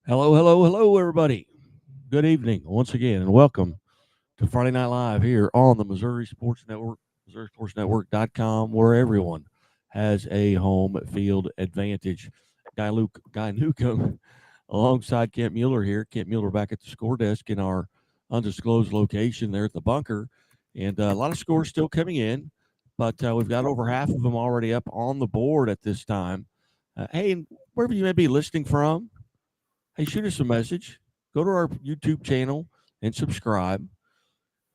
Hello, hello, hello, everybody. Good evening once again, and welcome to Friday Night Live here on the Missouri Sports Network, MissouriSportsNetwork.com, where everyone has a home field advantage. Guy Newcomb alongside Kent Mueller here. Kent Mueller back at the score desk in our undisclosed location there at the bunker. And a lot of scores still coming in, but we've got over half of them already up on the board at this time. Hey, and wherever you may be listening from, hey, shoot us a message. Go to our YouTube channel and subscribe.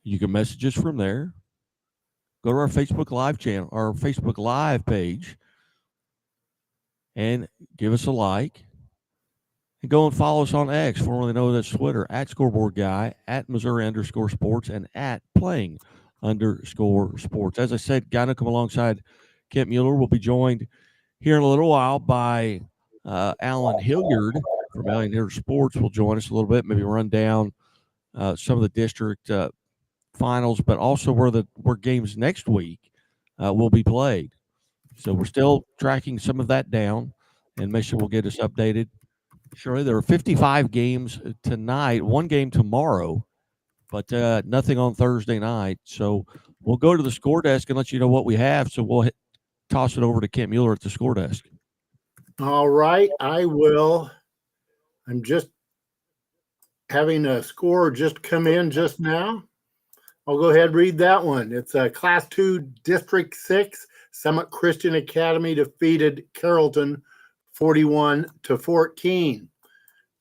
You can message us from there. Go to our Facebook Live channel, our Facebook Live page, and give us a like. And go and follow us on X, formerly known as Twitter, at Scoreboard Guy, at Missouri_sports, and at Playing_sports. As I said, Guy come alongside Kent Mueller will be joined here in a little while by Alan Hilliard from Alien Hitter Sports will join us a little bit, maybe run down some of the district finals, but also where games next week will be played. So we're still tracking some of that down, and make sure we'll get us updated. Surely there are 55 games tonight, one game tomorrow, but nothing on Thursday night. So we'll go to the score desk and let you know what we have. So we'll toss it over to Kent Mueller at the score desk. All right, I will. I'm just having a score just come in just now. I'll go ahead and read that one. It's a Class 2 District 6. Summit Christian Academy defeated Carrollton 41-14.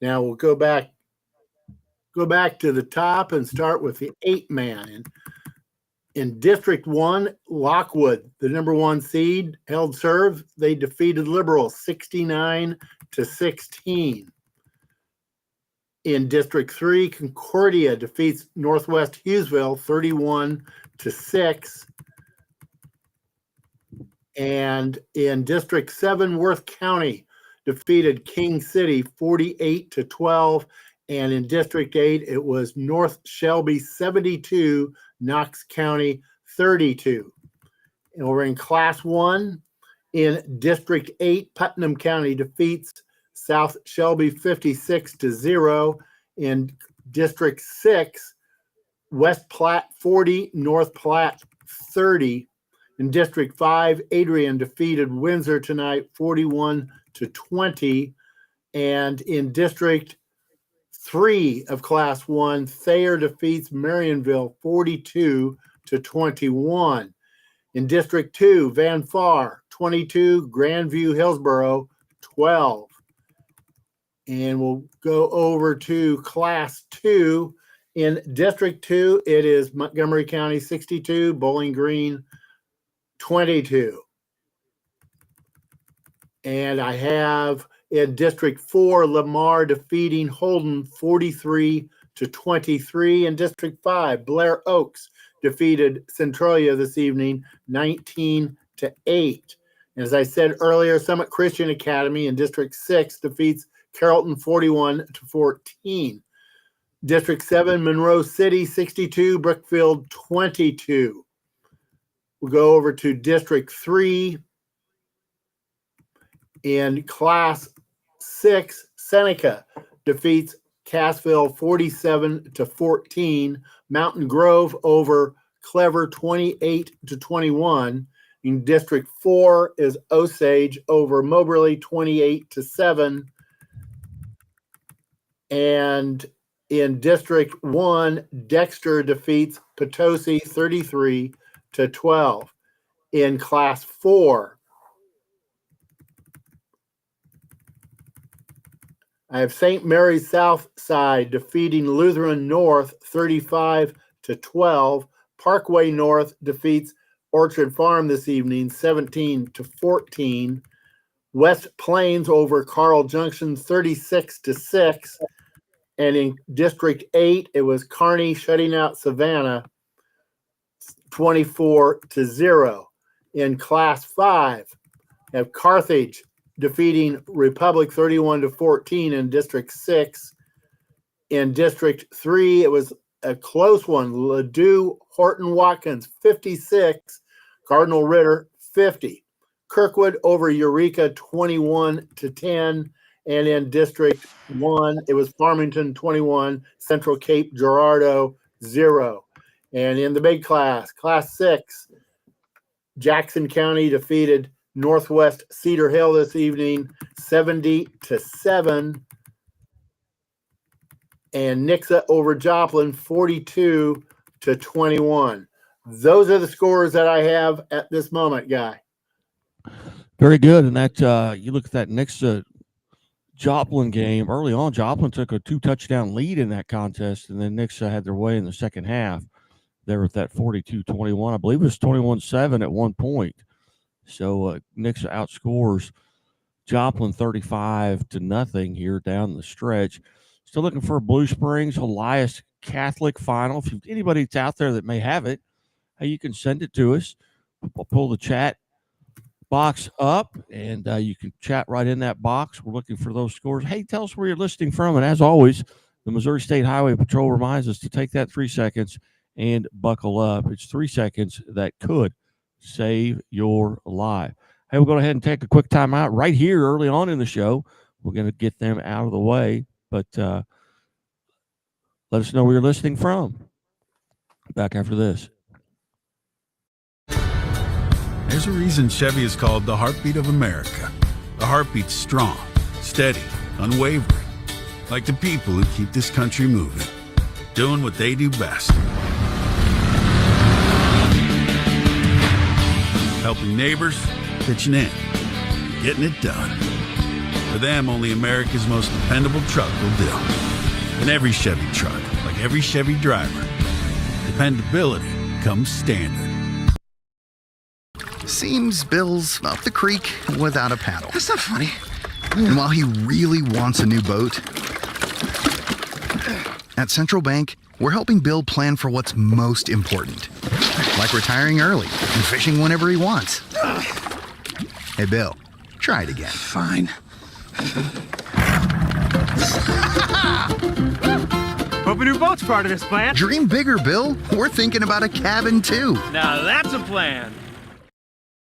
Now we'll go back to the top and start with the 8-man. In District 1, Lockwood, the number 1 seed, held serve. They defeated Liberal 69-16. In District 3, Concordia defeats Northwest Hughesville 31-6. And in District 7, Worth County defeated King City 48-12. And in District 8, it was North Shelby 72, Knox County 32. And we're in Class 1. In District 8, Putnam County defeats South Shelby 56-0. In District 6, West Platte 40, North Platte 30. In District 5, Adrian defeated Windsor tonight 41-20. And in District 3 of Class 1, Thayer defeats Marionville 42-21. In District 2, Van Far 22, Grandview Hillsboro 12. And we'll go over to Class 2. In District 2, it is Montgomery County 62, Bowling Green 22. And I have in District 4, Lamar defeating Holden 43-23. In District 5, Blair Oaks defeated Centralia this evening 19-8. And as I said earlier, Summit Christian Academy in District 6 defeats Carrollton 41-14. District 7, Monroe City 62, Brookfield 22. We'll go over to District 3. In Class 6, Seneca defeats Cassville 47-14. Mountain Grove over Clever 28-21. In District 4 is Osage over Moberly 28-7. And in District 1, Dexter defeats Potosi 33-12. In Class 4, I have St. Mary's South Side defeating Lutheran North 35-12. Parkway North defeats Orchard Farm this evening 17-14. West Plains over Carl Junction 36-6. And in District 8, it was Kearney shutting out Savannah 24-0. In Class 5, I have Carthage defeating Republic 31-14 in District 6. In District 3, it was a close one. Ladue Horton Watkins 56, Cardinal Ritter 50. Kirkwood over Eureka 21-10. And in District 1, it was Farmington 21, Central Cape Girardeau 0. And in the big class, Class 6, Jackson County defeated Northwest Cedar Hill this evening 70-7. And Nixa over Joplin 42-21. Those are the scores that I have at this moment, Guy. Very good. And that you look at that next Joplin game early on. Joplin took a 2-touchdown lead in that contest, and then Nixa had their way in the second half. There with that 42-21. I believe it was 21-7 at one point. So Nixa outscores Joplin 35-0 here down the stretch. Still looking for a Blue Springs Elias Catholic final. If anybody that's out there that may have it, hey, you can send it to us. We'll pull the chat box up, and you can chat right in that box. We're looking for those scores. Hey, tell us where you're listening from. And as always, the Missouri State Highway Patrol reminds us to take that 3 seconds and buckle up. It's 3 seconds that could save your life. Hey, we'll go ahead and take a quick time out right here early on in the show. We're going to get them out of the way, but let us know where you're listening from. Back after this. There's a reason Chevy is called the heartbeat of America. The heartbeat's strong, steady, unwavering. Like the people who keep this country moving, doing what they do best. Helping neighbors, pitching in, getting it done. For them, only America's most dependable truck will do. And every Chevy truck, like every Chevy driver, dependability comes standard. Seems Bill's up the creek without a paddle. That's not funny. And while he really wants a new boat, at Central Bank, we're helping Bill plan for what's most important. Like retiring early and fishing whenever he wants. Hey, Bill, try it again. Fine. Hope a new boat's part of this plan. Dream bigger, Bill. We're thinking about a cabin, too. Now that's a plan.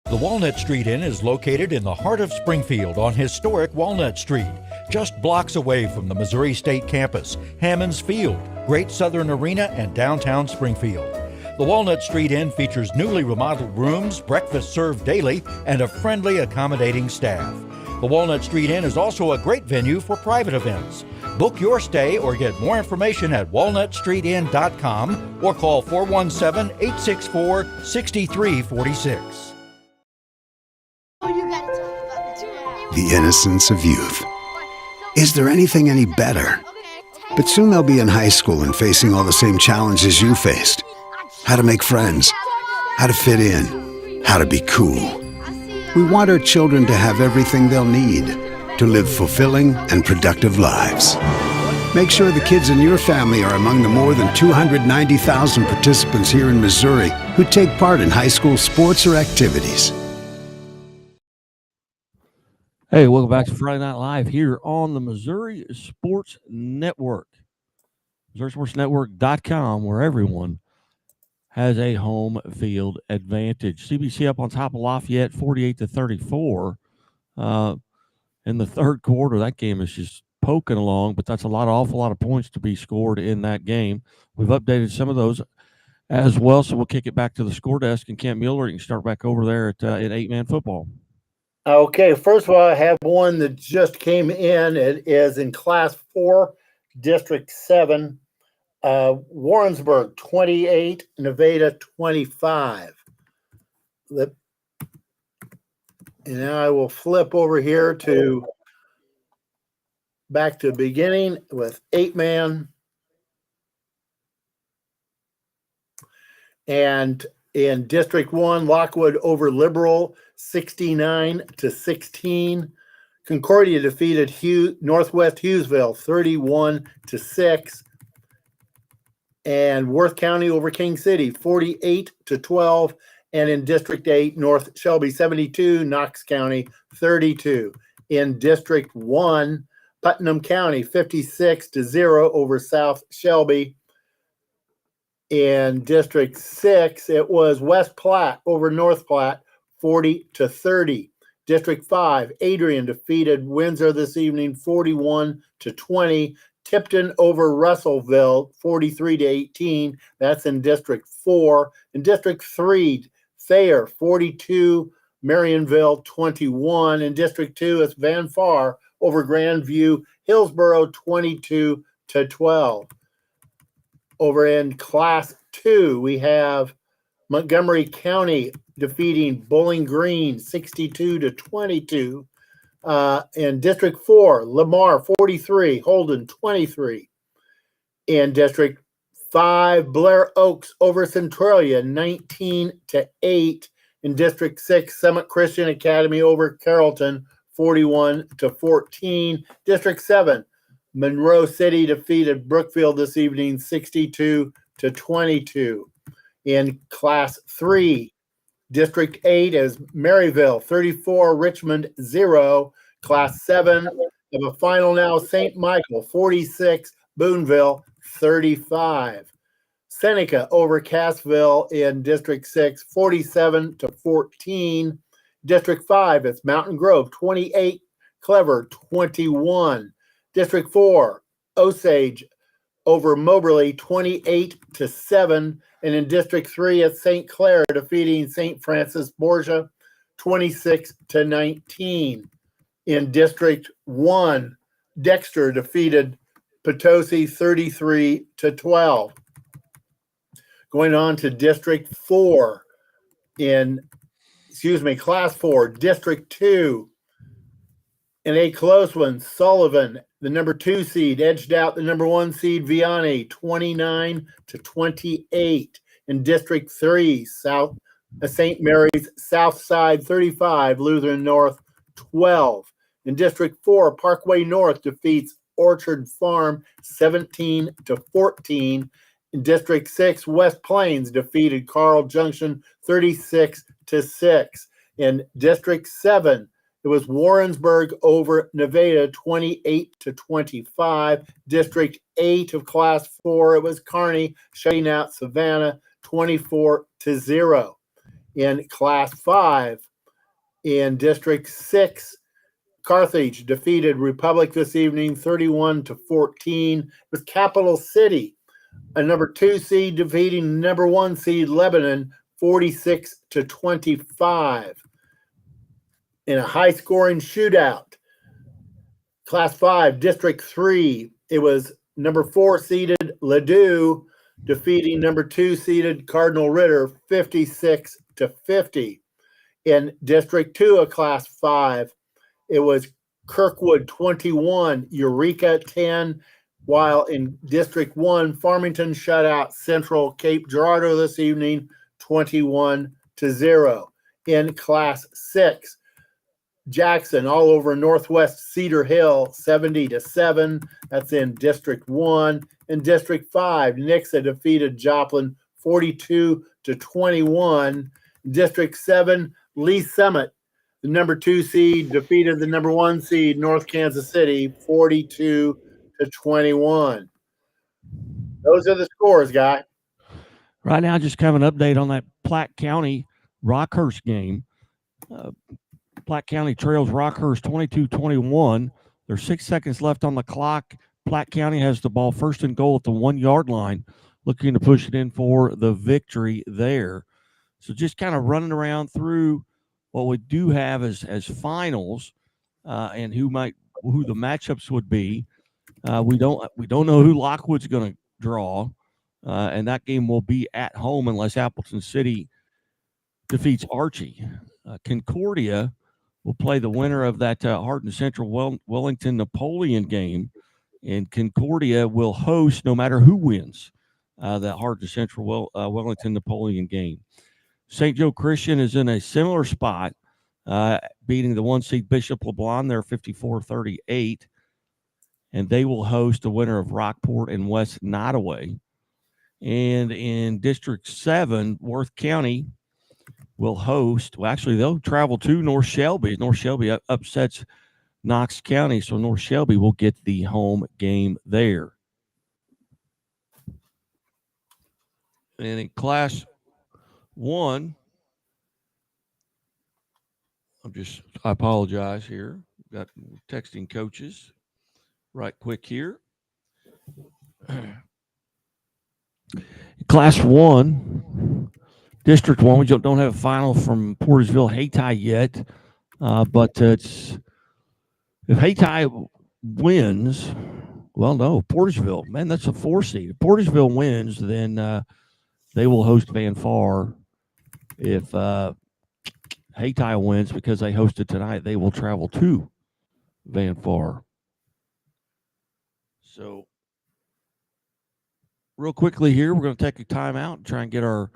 The Walnut Street Inn is located in the heart of Springfield on historic Walnut Street, just blocks away from the Missouri State campus, Hammons Field, Great Southern Arena, and downtown Springfield. The Walnut Street Inn features newly remodeled rooms, breakfast served daily, and a friendly, accommodating staff. The Walnut Street Inn is also a great venue for private events. Book your stay or get more information at walnutstreetinn.com or call 417-864-6346. The innocence of youth. Is there anything any better? But soon they'll be in high school and facing all the same challenges you faced. How to make friends, how to fit in, how to be cool. We want our children to have everything they'll need to live fulfilling and productive lives. Make sure the kids in your family are among the more than 290,000 participants here in Missouri who take part in high school sports or activities. Hey, welcome back to Friday Night Live here on the Missouri Sports Network. MissouriSportsNetwork.com, where everyone has a home field advantage. CBC up on top of Lafayette, 48-34. In the third quarter, that game is just poking along, but that's awful lot of points to be scored in that game. We've updated some of those as well, so we'll kick it back to the score desk. And Kent Mueller, you can start back over there at 8-man football. Okay, first of all, I have one that just came in. It is in Class 4, District 7, Warrensburg 28, Nevada 25. And now I will flip over here to back to the beginning with 8-man. And in District 1, Lockwood over Liberal 69-16. Concordia defeated Northwest Hughesville 31-6. And Worth County over King City 48-12. And in District 8, North Shelby 72, Knox County 32. In District 1, Putnam County 56-0 over South Shelby. In District 6, it was West Platte over North Platte 40-30. District 5, Adrian defeated Windsor this evening 41-20. Tipton over Russellville 43-18. That's in District 4. In District 3, Thayer 42, Marionville 21. In District 2, it's Van Far over Grandview, Hillsborough 22-12. Over in Class 2, we have Montgomery County defeating Bowling Green 62-22. In District 4, Lamar 43, Holden 23. In District 5, Blair Oaks over Centralia 19-8. In District 6, Summit Christian Academy over Carrollton 41-14. District 7, Monroe City defeated Brookfield this evening 62-22. In Class 3, District 8 is Maryville 34, Richmond 0. Class 7 of a final now, St. Michael 46, Boonville 35. Seneca over Cassville in District 6, 47-14. District 5, it's Mountain Grove 28, Clever 21. District 4, Osage over Moberly 28-7. And in District 3, it's St. Clair defeating St. Francis Borgia 26-19. In District 1, Dexter defeated Potosi 33-12. Going on to District 4 Class 4, District 2. In a close one, Sullivan, the number 2 seed, edged out the number 1 seed, Vianney, 29-28. In District 3, St. Mary's Southside, 35, Lutheran North, 12. In District 4, Parkway North defeats Orchard Farm, 17-14. In District 6, West Plains defeated Carl Junction, 36-6. In District 7, it was Warrensburg over Nevada, 28-25. District 8 of Class 4, it was Kearney shutting out Savannah, 24-0. In Class 5, in District 6, Carthage defeated Republic this evening, 31-14. It was Capital City, a number 2 seed, defeating number 1 seed Lebanon, 46-25. In a high-scoring shootout, Class 5, District 3, it was number 4 seeded Ladue defeating number 2 seeded Cardinal Ritter 56-50. In District 2 of Class 5, it was Kirkwood 21, Eureka 10, while in District 1, Farmington shut out Central Cape Girardeau this evening 21-0. In Class 6, Jackson all over Northwest Cedar Hill 70-7. That's in District 1. In District 5, Nixa defeated Joplin 42-21. District 7, Lee Summit, the number 2 seed, defeated the number 1 seed North Kansas City 42-21. Those are the scores, Guy. Right now, just kind of an update on that Platte County Rockhurst game. Platte County trails Rockhurst 22-21. There's 6 seconds left on the clock. Platte County has the ball first and goal at the 1-yard line, looking to push it in for the victory there. So just kind of running around through what we do have as finals and who the matchups would be. We don't know who Lockwood's going to draw, and that game will be at home unless Appleton City defeats Archie. Concordia will play the winner of that Hardin Central Wellington Napoleon game, and Concordia will host no matter who wins that Hardin Central Wellington Napoleon game. St. Joe Christian is in a similar spot, beating the 1 seed Bishop LeBlanc there 54-38, and they will host the winner of Rockport and West Nottoway. And in District 7, Worth County will host, well, actually, they'll travel to North Shelby. North Shelby upsets Knox County, so North Shelby will get the home game there. And in Class 1, I apologize here. Got texting coaches right quick here. Class 1, District 1, we don't have a final from Portersville Hayti yet, but if Hayti wins, well, no, Portersville, man, that's a 4 seed. If Portersville wins, then they will host Van Far. If Hayti wins, because they hosted tonight, they will travel to Van Far. So, real quickly here, we're going to take a timeout and try and get our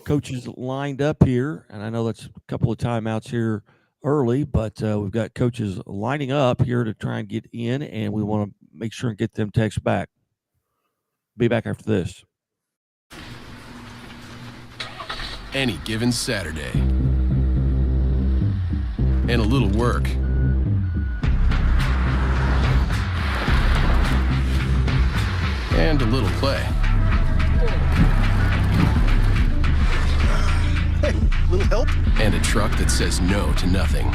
coaches lined up here. And I know that's a couple of timeouts here early, but we've got coaches lining up here to try and get in, and we want to make sure and get them texts back. Be back after this. Any given Saturday. And a little work. And a little play. Hey, little help? And a truck that says no to nothing.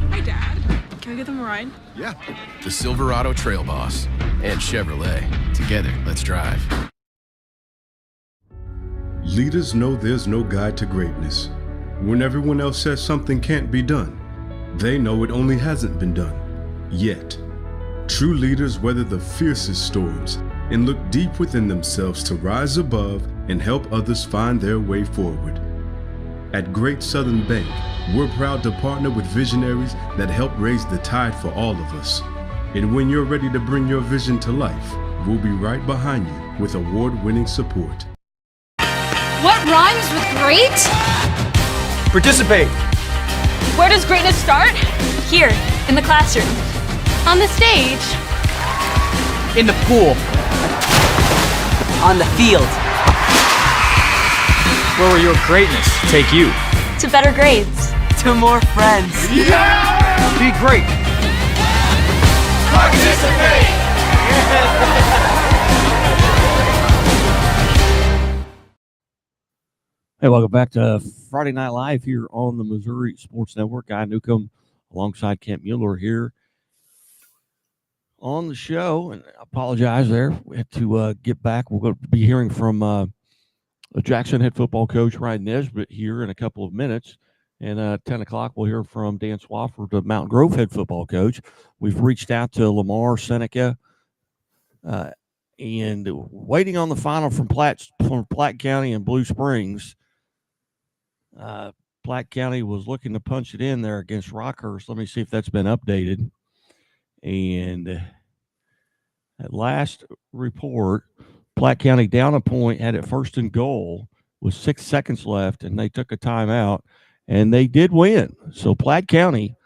Hi, Dad. Can I get them a ride? Yeah. The Silverado Trail Boss and Chevrolet. Together, let's drive. Leaders know there's no guide to greatness. When everyone else says something can't be done, they know it only hasn't been done yet. True leaders weather the fiercest storms and look deep within themselves to rise above and help others find their way forward. At Great Southern Bank, we're proud to partner with visionaries that help raise the tide for all of us. And when you're ready to bring your vision to life, we'll be right behind you with award-winning support. What rhymes with great? Participate. Where does greatness start? Here, in the classroom. On the stage. In the pool. On the field. Where will your greatness take you? To better grades. To more friends. Yeah! Be great. Participate! Hey, welcome back to Friday Night Live here on the Missouri Sports Network. Guy Newcomb alongside Kent Mueller here on the show. And I apologize there. We had to get back. We're going to be hearing from Jackson head football coach Ryan Nesbitt here in a couple of minutes. And 10 o'clock, we'll hear from Dan Swafford, the Mountain Grove head football coach. We've reached out to Lamar, Seneca, and waiting on the final from Platte County and Blue Springs. Platte County was looking to punch it in there against Rockhurst. Let me see if that's been updated. And at last report, Platte County down a point, had it first and goal with 6 seconds left, and they took a timeout, and they did win. So Platte County,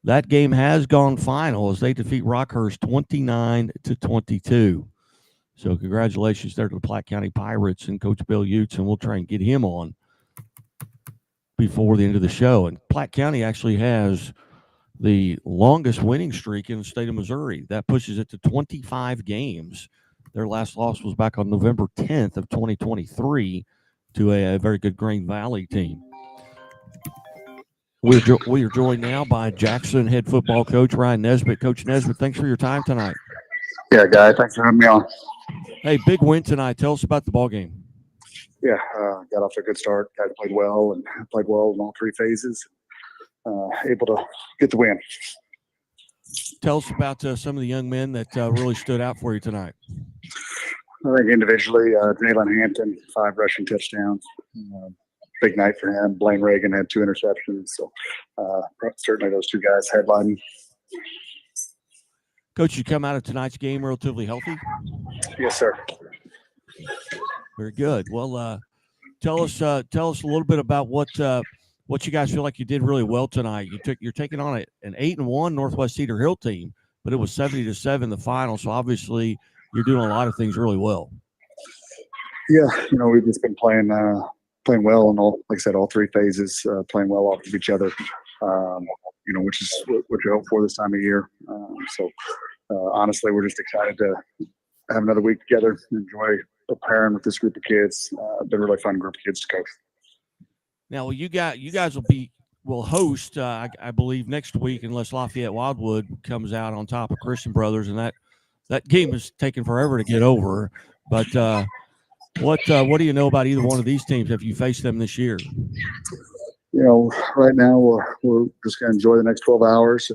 that game has gone final as they defeat Rockhurst 29-22. So congratulations there to the Platte County Pirates and Coach Bill Utes, and we'll try and get him on before the end of the show. And Platte County actually has the longest winning streak in the state of Missouri. That pushes it to 25 games. Their last loss was back on November 10th of 2023 to a very good Green Valley team. We are joined now by Jackson head football coach Ryan Nesbitt. Coach Nesbitt, thanks for your time tonight. Yeah, guy, thanks for having me on. Hey, big win tonight. Tell us about the ball game. Yeah, got off to a good start. Guys played well in all three phases. Able to get the win. Tell us about some of the young men that really stood out for you tonight. I think individually, Jalen Hampton, 5 rushing touchdowns. Big night for him. Blaine Reagan had 2 interceptions. So certainly those 2 guys headlining. Coach, you come out of tonight's game relatively healthy? Yes, sir. Very good. Well, tell us a little bit about what you guys feel like you did really well tonight. You're taking on an 8-1 Northwest Cedar Hill team, but it was 70-7 the final. So obviously you're doing a lot of things really well. Yeah, we've just been playing well in all, like I said, all 3 phases, playing well off of each other. Which is what you hope for this time of year. Honestly, we're just excited to have another week together, enjoy preparing with this group of kids. Been a really fun group of kids to coach. Now, you guys will host, I believe, next week, unless Lafayette Wildwood comes out on top of Christian Brothers, and that game is taking forever to get over. But what do you know about either one of these teams? Have you faced them this year? Right now we're just going to enjoy the next 12 hours.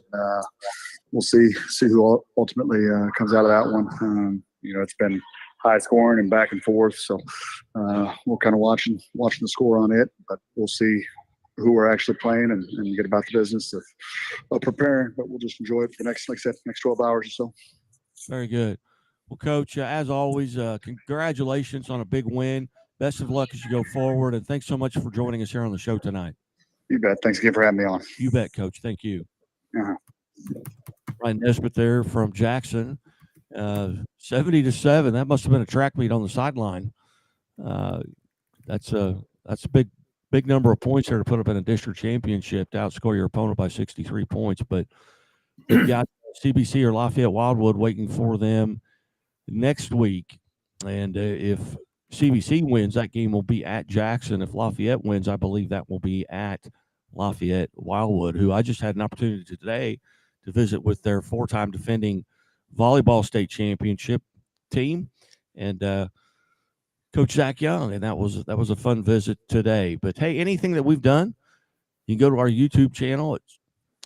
We'll see who ultimately comes out of that one. It's been high scoring and back and forth, so we're kind of watching the score on it, but we'll see who we're actually playing and get about the business of preparing. But we'll just enjoy it for the next 12 hours or so. Very good. Well, Coach, as always, congratulations on a big win. Best of luck as you go forward, and thanks so much for joining us here on the show tonight. You bet. Thanks again for having me on. You bet, Coach. Thank you. Uh-huh. Ryan Nesbitt there from Jackson, 70-7. That must have been a track meet on the sideline. That's a big number of points there to put up in a district championship to outscore your opponent by 63 points. But they've got CBC or Lafayette Wildwood waiting for them next week, and if CBC wins, that game will be at Jackson. If Lafayette wins, I believe that will be at Lafayette Wildwood, who I just had an opportunity today to visit with their 4-time defending volleyball state championship team, and Coach Zach Young, and that was a fun visit today. But hey, anything that we've done, you can go to our YouTube channel. It's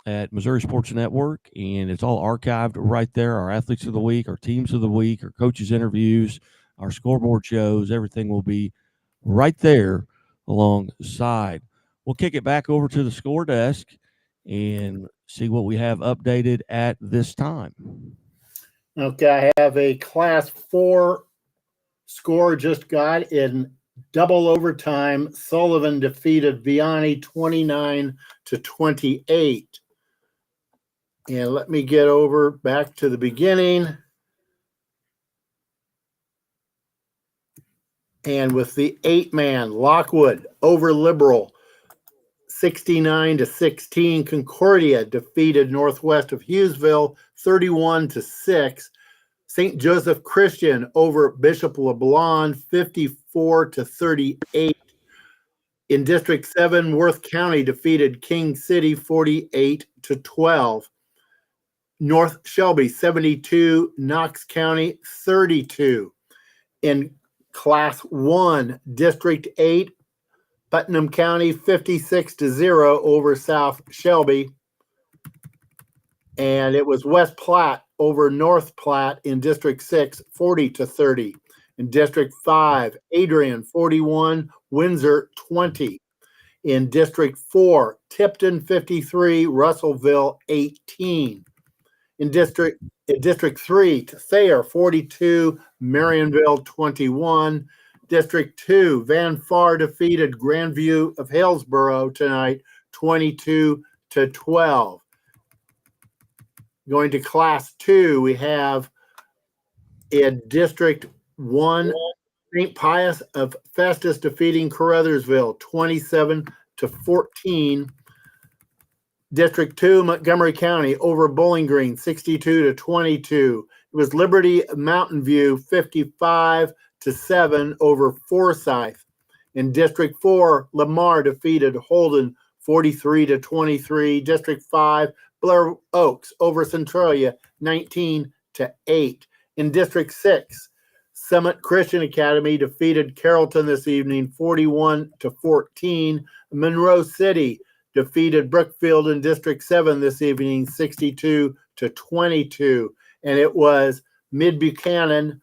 at Missouri Sports Network, and it's all archived right there. Our athletes of the week, our teams of the week, our coaches' interviews, our scoreboard shows, everything will be right there alongside. We'll kick it back over to the score desk and see what we have updated at this time. Okay, I have a Class 4 score just got in double overtime. Sullivan defeated Vianney 29-28. And let me get over back to the beginning. And with the 8-man, Lockwood over Liberal, 69-16. Concordia defeated Northwest of Hughesville, 31-6. St. Joseph Christian over Bishop LeBlanc, 54-38. In District 7, Worth County defeated King City, 48-12. North Shelby, 72. Knox County, 32. In Class 1, District 8, Putnam County, 56-0 over South Shelby. And it was West Platte over North Platte in District 6, 40-30. In District 5, Adrian, 41, Windsor, 20. In District 4, Tipton, 53, Russellville, 18. In District 3, Thayer, 42, Marionville, 21. District 2, Van Far defeated Grandview of Hillsborough tonight, 22-12. Going to Class 2, we have in District 1, St. Pius of Festus defeating Caruthersville, 27-14. District 2, Montgomery County over Bowling Green, 62-22. It was Liberty Mountain View, 55-7 over Forsyth. In District 4, Lamar defeated Holden, 43-23. District 5, Blair Oaks over Centralia, 19-8. In District 6, Summit Christian Academy defeated Carrollton this evening, 41-14. Monroe City defeated Brookfield in District 7 this evening, 62-22. And it was Mid-Buchanan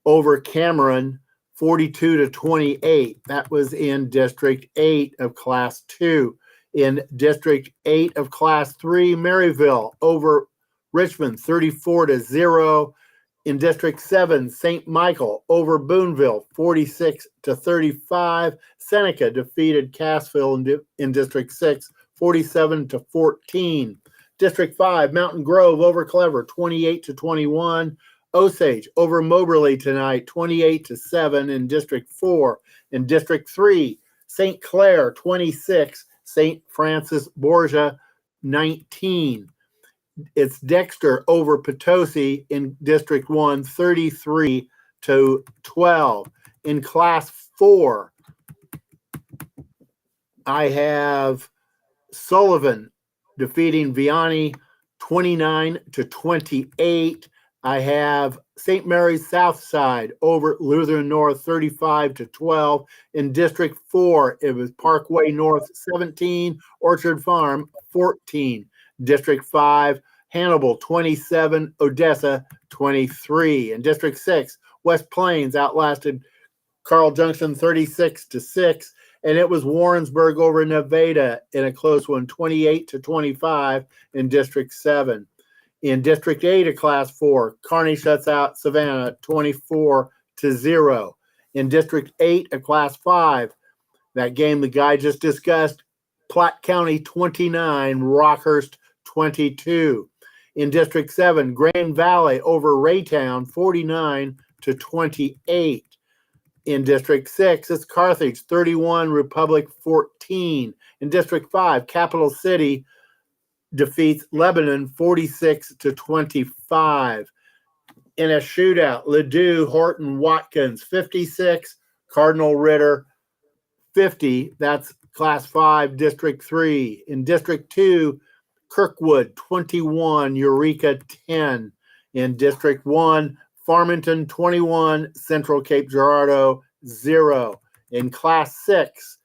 over Cameron, 42-28. That was in District 8 of Class 2. In District 8 of Class 3, Maryville over Richmond, 34-0. In District 7, St. Michael over Boonville, 46-35. Seneca defeated Cassville in District 6, 47-14. District 5, Mountain Grove over Clever, 28-21. Osage over Moberly tonight, 28-7 in District 4. In District 3, St. Clair, 26. St. Francis Borgia, 19. It's Dexter over Potosi in District 1, 33-12. In Class 4, I have Sullivan defeating Vianney 29-28. I have St. Mary's Southside over Lutheran North 35-12. In District 4, it was Parkway North 17, Orchard Farm 14. District 5, Hannibal 27, Odessa 23. In District 6, West Plains outlasted Carl Junction 36-6. And it was Warrensburg over Nevada in a close one, 28-25 in District 7. In District 8 of Class 4, Kearney shuts out Savannah 24-0. In District 8 of Class 5, that game the guy just discussed, Platte County 29, Rockhurst 22. In District 7, Grand Valley over Raytown 49-28. In District 6, it's Carthage 31, Republic 14. In District 5, Capital City defeats Lebanon 46-25. In a shootout, Ladue, Horton, Watkins 56, Cardinal Ritter 50. That's Class 5, District 3. In District 2, Kirkwood 21, Eureka 10. In District 1, Farmington 21, Central Cape Girardeau 0. In Class 6,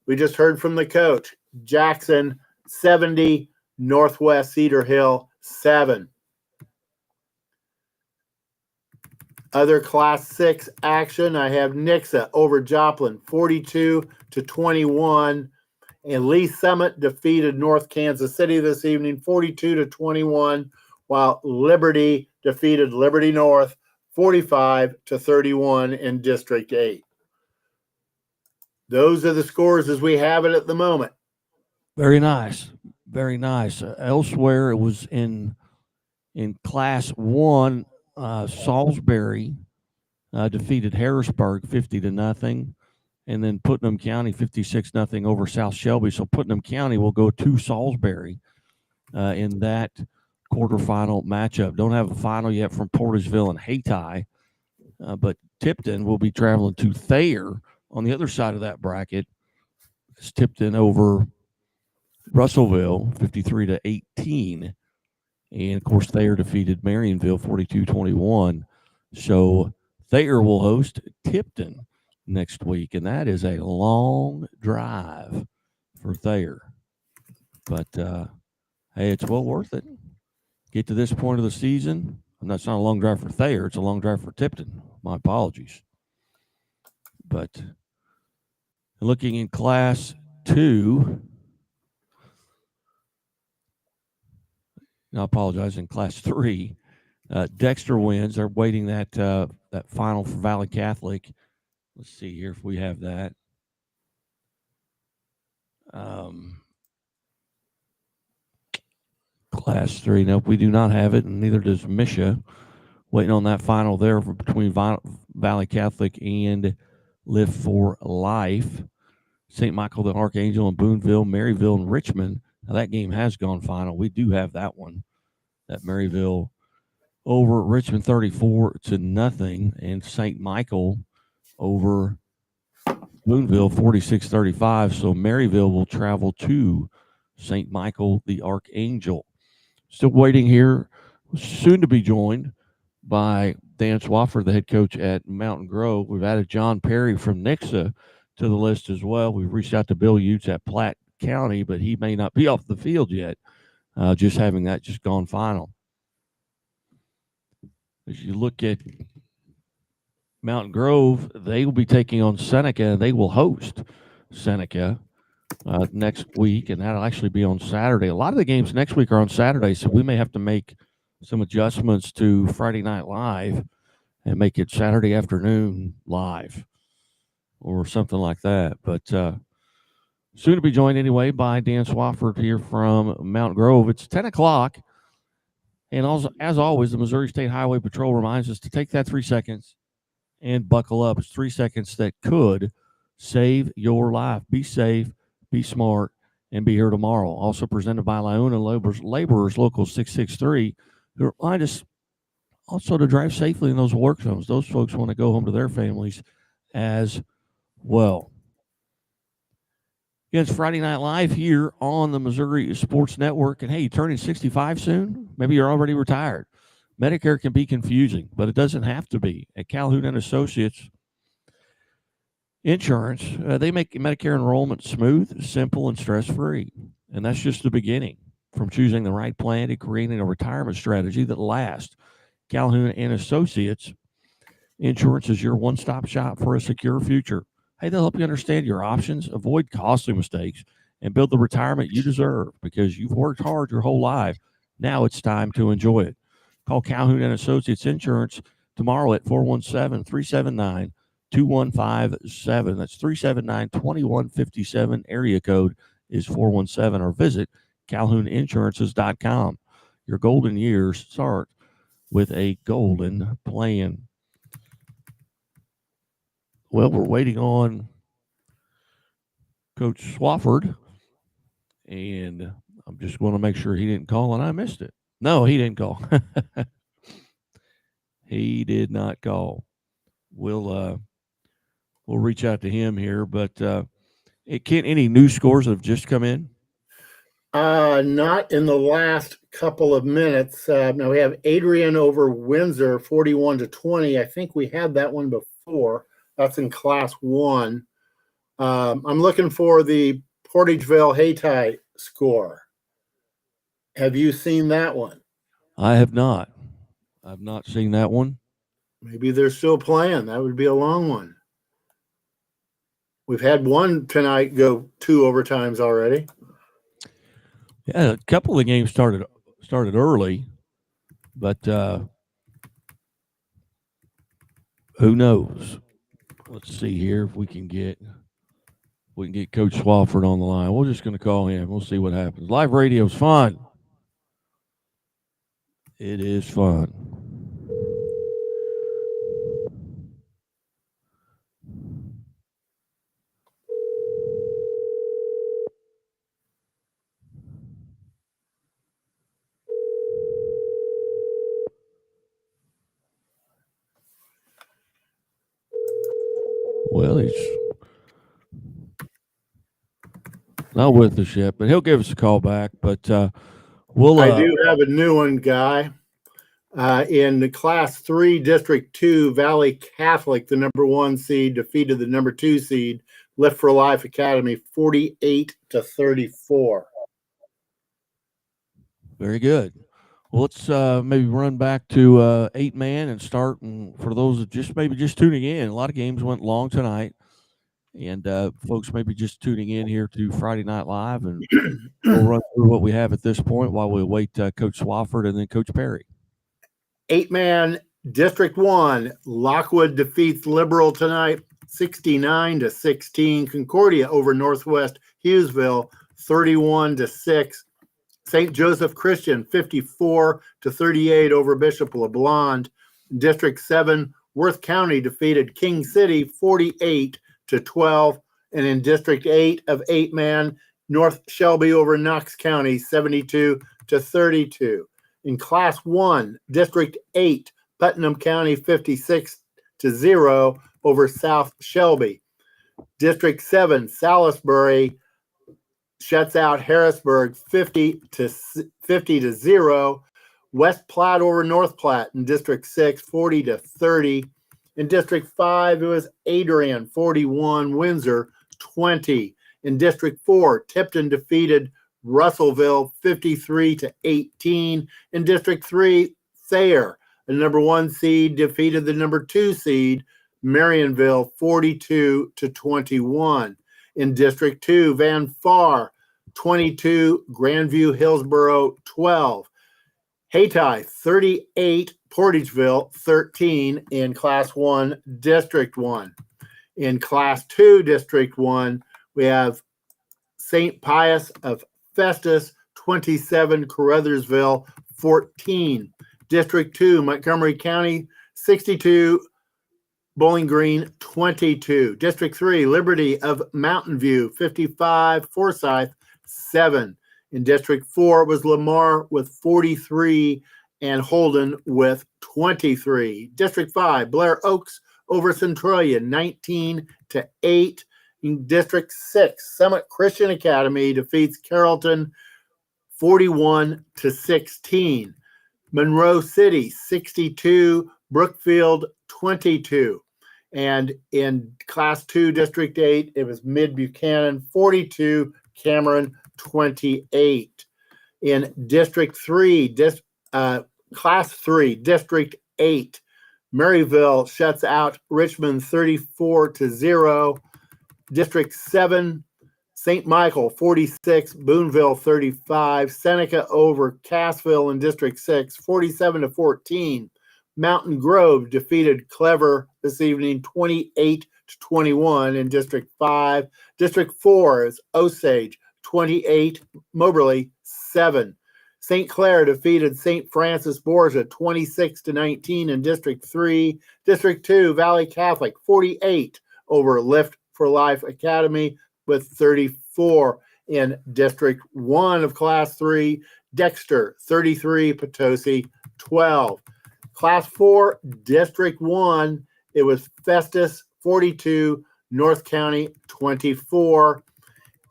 we just heard from the coach, Jackson 70, Northwest Cedar Hill 7. Other Class 6 action, I have Nixa over Joplin 42-21. And Lee Summit defeated North Kansas City this evening 42-21, while Liberty defeated Liberty North 45-31 in District 8. Those are the scores as we have it at the moment. Very nice. Very nice. Elsewhere, it was in Class 1, Salisbury defeated Harrisburg 50-0, and then Putnam County 56-0 over South Shelby. So Putnam County will go to Salisbury in that quarterfinal matchup. Don't have a final yet from Portisville and Hayti, but Tipton will be traveling to Thayer on the other side of that bracket. It's Tipton over Russellville 53-18. And, of course, Thayer defeated Marionville 42-21. So Thayer will host Tipton next week, and that is a long drive for Thayer. But, hey, it's well worth it. Get to this point of the season. And that's not a long drive for Thayer. It's a long drive for Tipton. My apologies. But looking in Class 2, I apologize, in Class 3, Dexter wins. They're waiting that final for Valley Catholic. Let's see here if we have that. Class 3, nope, we do not have it, and neither does Misha. Waiting on that final there between Valley Catholic and Live for Life. St. Michael the Archangel and Boonville, Maryville and Richmond. Now that game has gone final. We do have that one. That Maryville over Richmond 34-0, and St. Michael over Boonville 46-35. So Maryville will travel to St. Michael the Archangel. Still waiting here, soon to be joined by Dan Swafford, the head coach at Mountain Grove. We've added John Perry from Nixa to the list as well. We've reached out to Bill Utes at Platte County, but he may not be off the field yet, just having that just gone final. As you look at Mountain Grove, they will be taking on Seneca. They will host Seneca next week, and that'll actually be on Saturday. A lot of the games next week are on Saturday, so we may have to make some adjustments to Friday Night Live and make it Saturday afternoon live or something like that. But soon to be joined anyway by Dan Swafford here from Mountain Grove. It's 10 o'clock. And also, as always, the Missouri State Highway Patrol reminds us to take that 3 seconds and buckle up. It's 3 seconds that could save your life. Be safe, be smart, and be here tomorrow. Also presented by Lyona Laborers Local 663. Who remind us also to drive safely in those work zones. Those folks want to go home to their families as well. Yeah, it's Friday Night Live here on the Missouri Sports Network. And hey, you turning 65 soon? Maybe you're already retired. Medicare can be confusing, but it doesn't have to be. At Calhoun and Associates Insurance, they make Medicare enrollment smooth, simple, and stress-free. And that's just the beginning. From choosing the right plan to creating a retirement strategy that lasts, Calhoun and Associates Insurance is your one-stop shop for a secure future. Hey, they'll help you understand your options, avoid costly mistakes, and build the retirement you deserve because you've worked hard your whole life. Now it's time to enjoy it. Call Calhoun and Associates Insurance tomorrow at 417-379-2157. That's 379-2157. Area code is 417, or visit calhouninsurances.com. Your golden years start with a golden plan. Well, we're waiting on Coach Swafford, and I'm just going to make sure he didn't call and I missed it. No, he didn't call. He did not call. We'll reach out to him here, but any new scores that have just come in? Not in the last couple of minutes. Now we have Adrian over Windsor, 41-20. I think we had that one before. That's in Class 1. I'm looking for the Portageville Hayti score. Have you seen that one? I have not. I've not seen that one. Maybe they're still playing. That would be a long one. We've had one tonight go 2 overtimes already. Yeah, a couple of the games started early, but who knows? Let's see here if we can get Coach Swafford on the line. We're just going to call him. We'll see what happens. Live radio's fun. It is fun. Well, he's not with us yet, but he'll give us a call back. But we'll. I do have a new one, Guy. In the Class 3, District 2, Valley Catholic, the number 1 seed, defeated the number 2 seed, Lift for Life Academy, 48-34. Very good. Well, let's maybe run back to 8-man and start. And for those that just tuning in, a lot of games went long tonight, and folks maybe just tuning in here to Friday Night Live, and we'll run through what we have at this point while we wait Coach Swafford and then Coach Perry. 8-man District 1, Lockwood defeats Liberal tonight, 69-16. Concordia over Northwest Hughesville, 31-6. St. Joseph Christian, 54-38 over Bishop LeBlond. District 7, Worth County defeated King City, 48-12. And in District 8 of 8-man, North Shelby over Knox County, 72-32. In Class 1, District 8, Putnam County, 56-0 over South Shelby. District 7, Salisbury shuts out Harrisburg, 50-0. West Platte over North Platte in District 6, 40-30. In District 5, it was Adrian, 41, Windsor, 20. In District 4, Tipton defeated Russellville, 53-18. In District 3, Thayer, the number 1 seed, defeated the number 2 seed, Marionville, 42-21. In District 2, Van Far, 22, Grandview Hillsborough, 12. Hayti, 38, Portageville, 13 in Class 1, District 1. In Class 2, District 1, we have St. Pius of Festus, 27, Caruthersville, 14. District 2, Montgomery County, 62, Bowling Green, 22. District 3, Liberty of Mountain View, 55, Forsyth, 7. In District 4 was Lamar with 43 and Holden with 23. District 5, Blair Oaks over Centralia, 19-8. In District 6, Summit Christian Academy defeats Carrollton 41-16. Monroe City 62, Brookfield 22. And in Class 2, District 8, it was Mid Buchanan 42, Cameron 28. In District 3, Class 3, District 8, Maryville shuts out Richmond 34-0. District 7, St. Michael 46, Boonville 35, Seneca over Cassville in District 6, 47-14. Mountain Grove defeated Clever this evening 28-21 in District 5. District 4 is Osage 28, Moberly 7. St. Clair defeated St. Francis Borgia 26-19 in District 3. District 2, Valley Catholic 48 over Lift for Life Academy with 34. In District 1 of Class 3, Dexter 33, Potosi 12. Class 4, District 1, it was Festus 42, North County 24.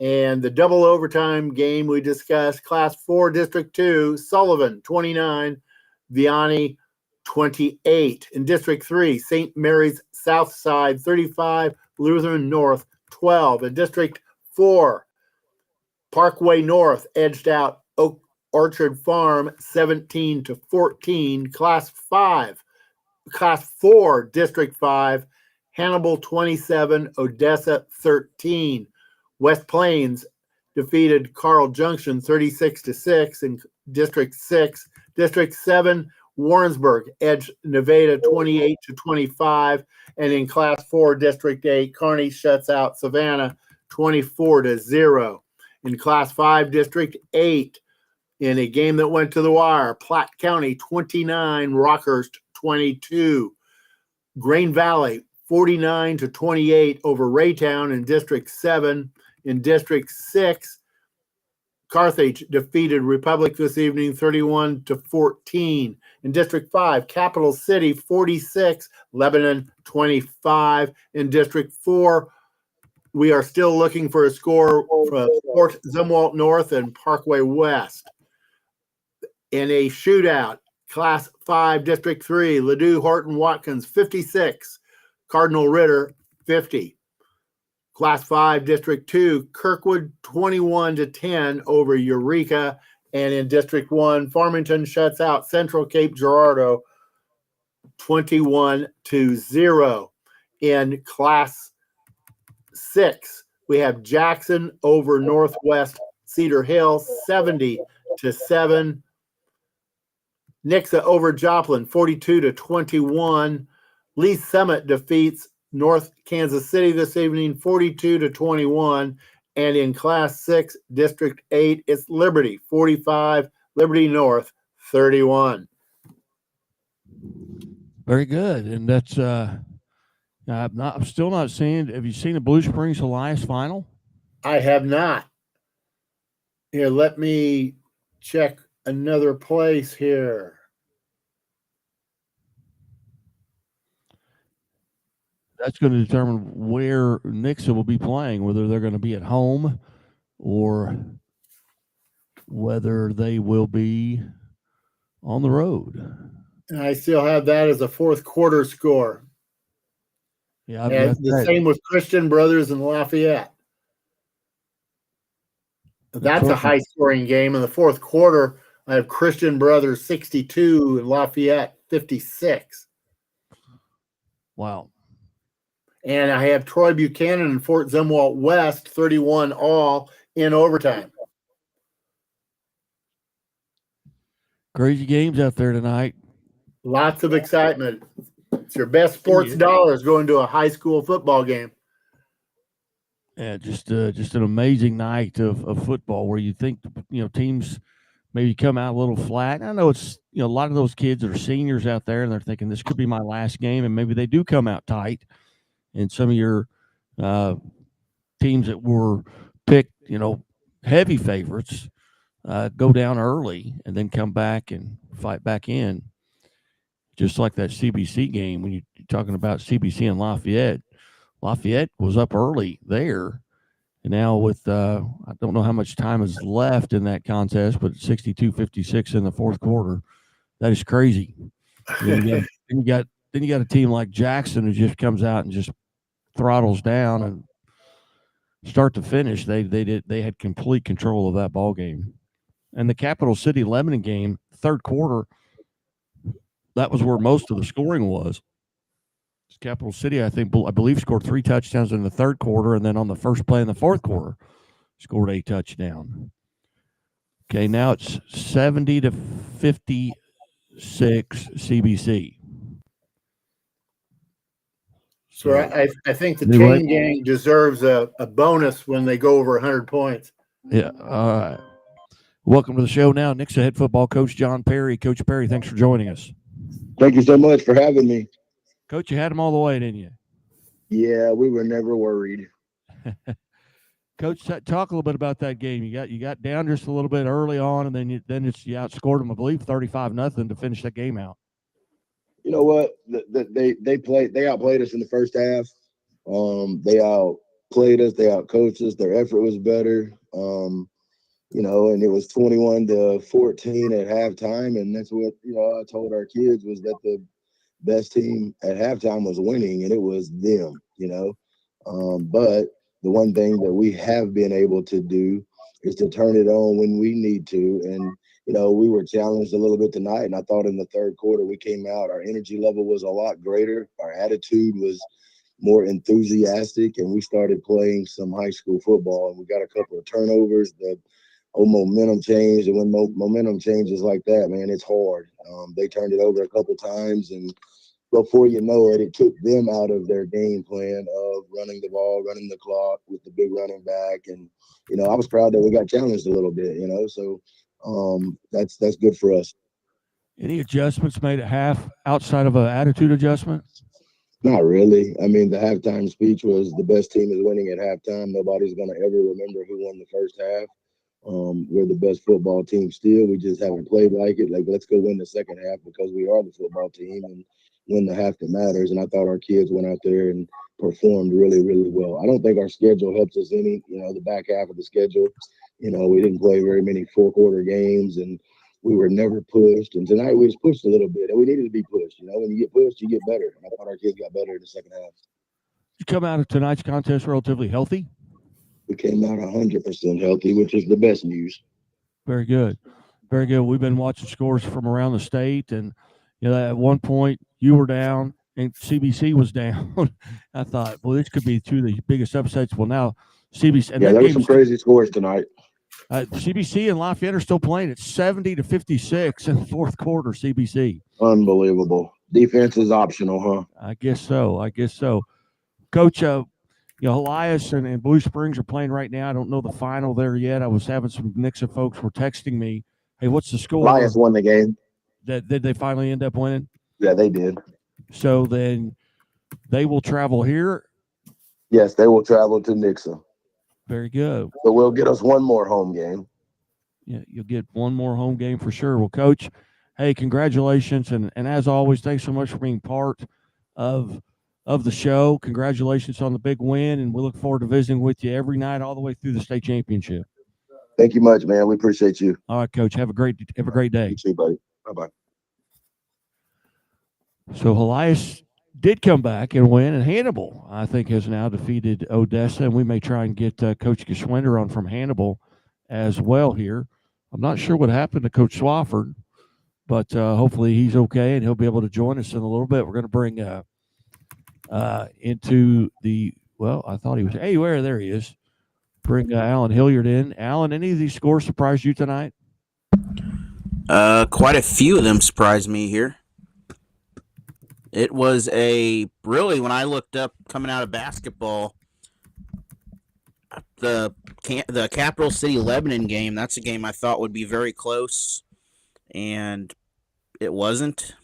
And the double overtime game we discussed, Class 4, District 2, Sullivan 29, Vianney 28. In District 3, St. Mary's South Side 35, Lutheran North 12. In District 4, Parkway North edged out Oak Orchard Farm 17-14. Class 4, District 5, Hannibal 27, Odessa 13. West Plains defeated Carl Junction 36-6 in District 6. District 7, Warrensburg edged Nevada 28-25. And in Class 4, District 8, Kearney shuts out Savannah 24-0. In Class 5, District 8, in a game that went to the wire, Platte County 29, Rockhurst 22. Grain Valley 49-28 over Raytown in District 7. In District 6, Carthage defeated Republic this evening 31-14. In District 5, Capital City 46, Lebanon 25. In District 4, we are still looking for a score for Fort Zumwalt North and Parkway West. In a shootout, Class 5, District 3, Ladue Horton Watkins 56, Cardinal Ritter 50. Class 5, District 2, Kirkwood 21-10 over Eureka. And in District 1, Farmington shuts out Central Cape Girardeau 21-0. In Class 6, we have Jackson over Northwest Cedar Hill 70-7. Nixa over Joplin 42-21. Lee Summit defeats North Kansas City this evening 42-21. And in Class 6, District 8, it's Liberty 45, Liberty North 31. Very good. And that's I'm still not seeing. Have you seen the Blue Springs Elias final? I have not. Here, let me check another place here. That's going to determine where Nixa will be playing, whether they're going to be at home or whether they will be on the road. And I still have that as a fourth quarter score. Yeah, the same with Christian Brothers and Lafayette. That's a high scoring game. In the fourth quarter, I have Christian Brothers 62 and Lafayette 56. Wow. And I have Troy Buchanan and Fort Zumwalt West 31 all in overtime. Crazy games out there tonight. Lots of excitement. It's your best sports dollars going to a high school football game. Yeah, just an amazing night of football where you think, teams maybe come out a little flat. And I know it's, a lot of those kids are seniors out there and they're thinking this could be my last game, and maybe they do come out tight. And some of your teams that were picked, heavy favorites, go down early and then come back and fight back in. Just like that CBC game, when you're talking about CBC and Lafayette, Lafayette was up early there. And now with I don't know how much time is left in that contest, but 62-56 in the fourth quarter. That is crazy. Then you got a team like Jackson who just comes out and just throttles down, and start to finish they had complete control of that ball game. And the Capital City Lebanon game, third quarter, that was where most of the scoring was. Capital City, I believe, scored 3 touchdowns in the third quarter, and then on the first play in the fourth quarter, scored a touchdown. Okay, now it's 70-56 CBC. So I think the Chain Gang deserves a bonus when they go over 100 points. Yeah. All right. Welcome to the show now, Nixa head football coach John Perry. Coach Perry, thanks for joining us. Thank you so much for having me. Coach, you had them all the way, didn't you? Yeah, we were never worried. Coach, talk a little bit about that game. You got down just a little bit early on, and then you outscored them, I believe, 35-0 to finish that game out. You know what? They outplayed us in the first half. They outplayed us. They outcoached us. Their effort was better. And it was 21-14 at halftime, and that's what I told our kids was that the best team at halftime was winning, and it was them. But the one thing that we have been able to do is to turn it on when we need to, and we were challenged a little bit tonight, and I thought in the third quarter we came out, our energy level was a lot greater, our attitude was more enthusiastic, and we started playing some high school football, and we got a couple of turnovers. The momentum changed, and when momentum changes like that, man, it's hard. They turned it over a couple times, and before you know it, it took them out of their game plan of running the ball, running the clock with the big running back. And, I was proud that we got challenged a little bit, so that's good for us. Any adjustments made at half outside of an attitude adjustment? Not really. I mean, the halftime speech was the best team is winning at halftime. Nobody's going to ever remember who won the first half. We're the best football team still. We just haven't played like it. Like, let's go win the second half because we are the football team and win the half that matters. And I thought our kids went out there and performed really, really well. I don't think our schedule helps us any, the back half of the schedule. We didn't play very many four-quarter games, and we were never pushed. And tonight we was pushed a little bit, and we needed to be pushed. When you get pushed, you get better. And I thought our kids got better in the second half. You come out of tonight's contest relatively healthy? We came out 100% healthy, which is the best news. Very good. Very good. We've been watching scores from around the state, and at one point you were down and CBC was down. I thought, well, this could be two of the biggest upsets. Well, now CBC. And there were some crazy scores tonight. CBC and Lafayette are still playing at 70-56 in the fourth quarter. CBC. Unbelievable. Defense is optional, huh? I guess so. Coach, Elias and Blue Springs are playing right now. I don't know the final there yet. I was having some Nixa folks were texting me, hey, what's the score? Elias won the game. Did they finally end up winning? Yeah, they did. So then they will travel here? Yes, they will travel to Nixa. Very good. So we'll get us one more home game. Yeah, you'll get one more home game for sure. Well, Coach, hey, congratulations. And as always, thanks so much for being part of the show. Congratulations on the big win, and we look forward to visiting with you every night all the way through the state championship. Thank you much, man. We appreciate you. All right, Coach. Have a great day. You too, buddy. Bye-bye. So Elias did come back and win, and Hannibal, I think, has now defeated Odessa, and we may try and get Coach Geschwinder on from Hannibal as well here. I'm not sure what happened to Coach Swafford, but hopefully he's okay, and he'll be able to join us in a little bit. We're going to bring into the – well, I thought he was – hey, there he is. Bring Alan Hilliard in. Alan, any of these scores surprised you tonight? Quite a few of them surprised me here. It was really, when I looked up coming out of basketball, the Capital City Lebanon game, that's a game I thought would be very close, and it wasn't.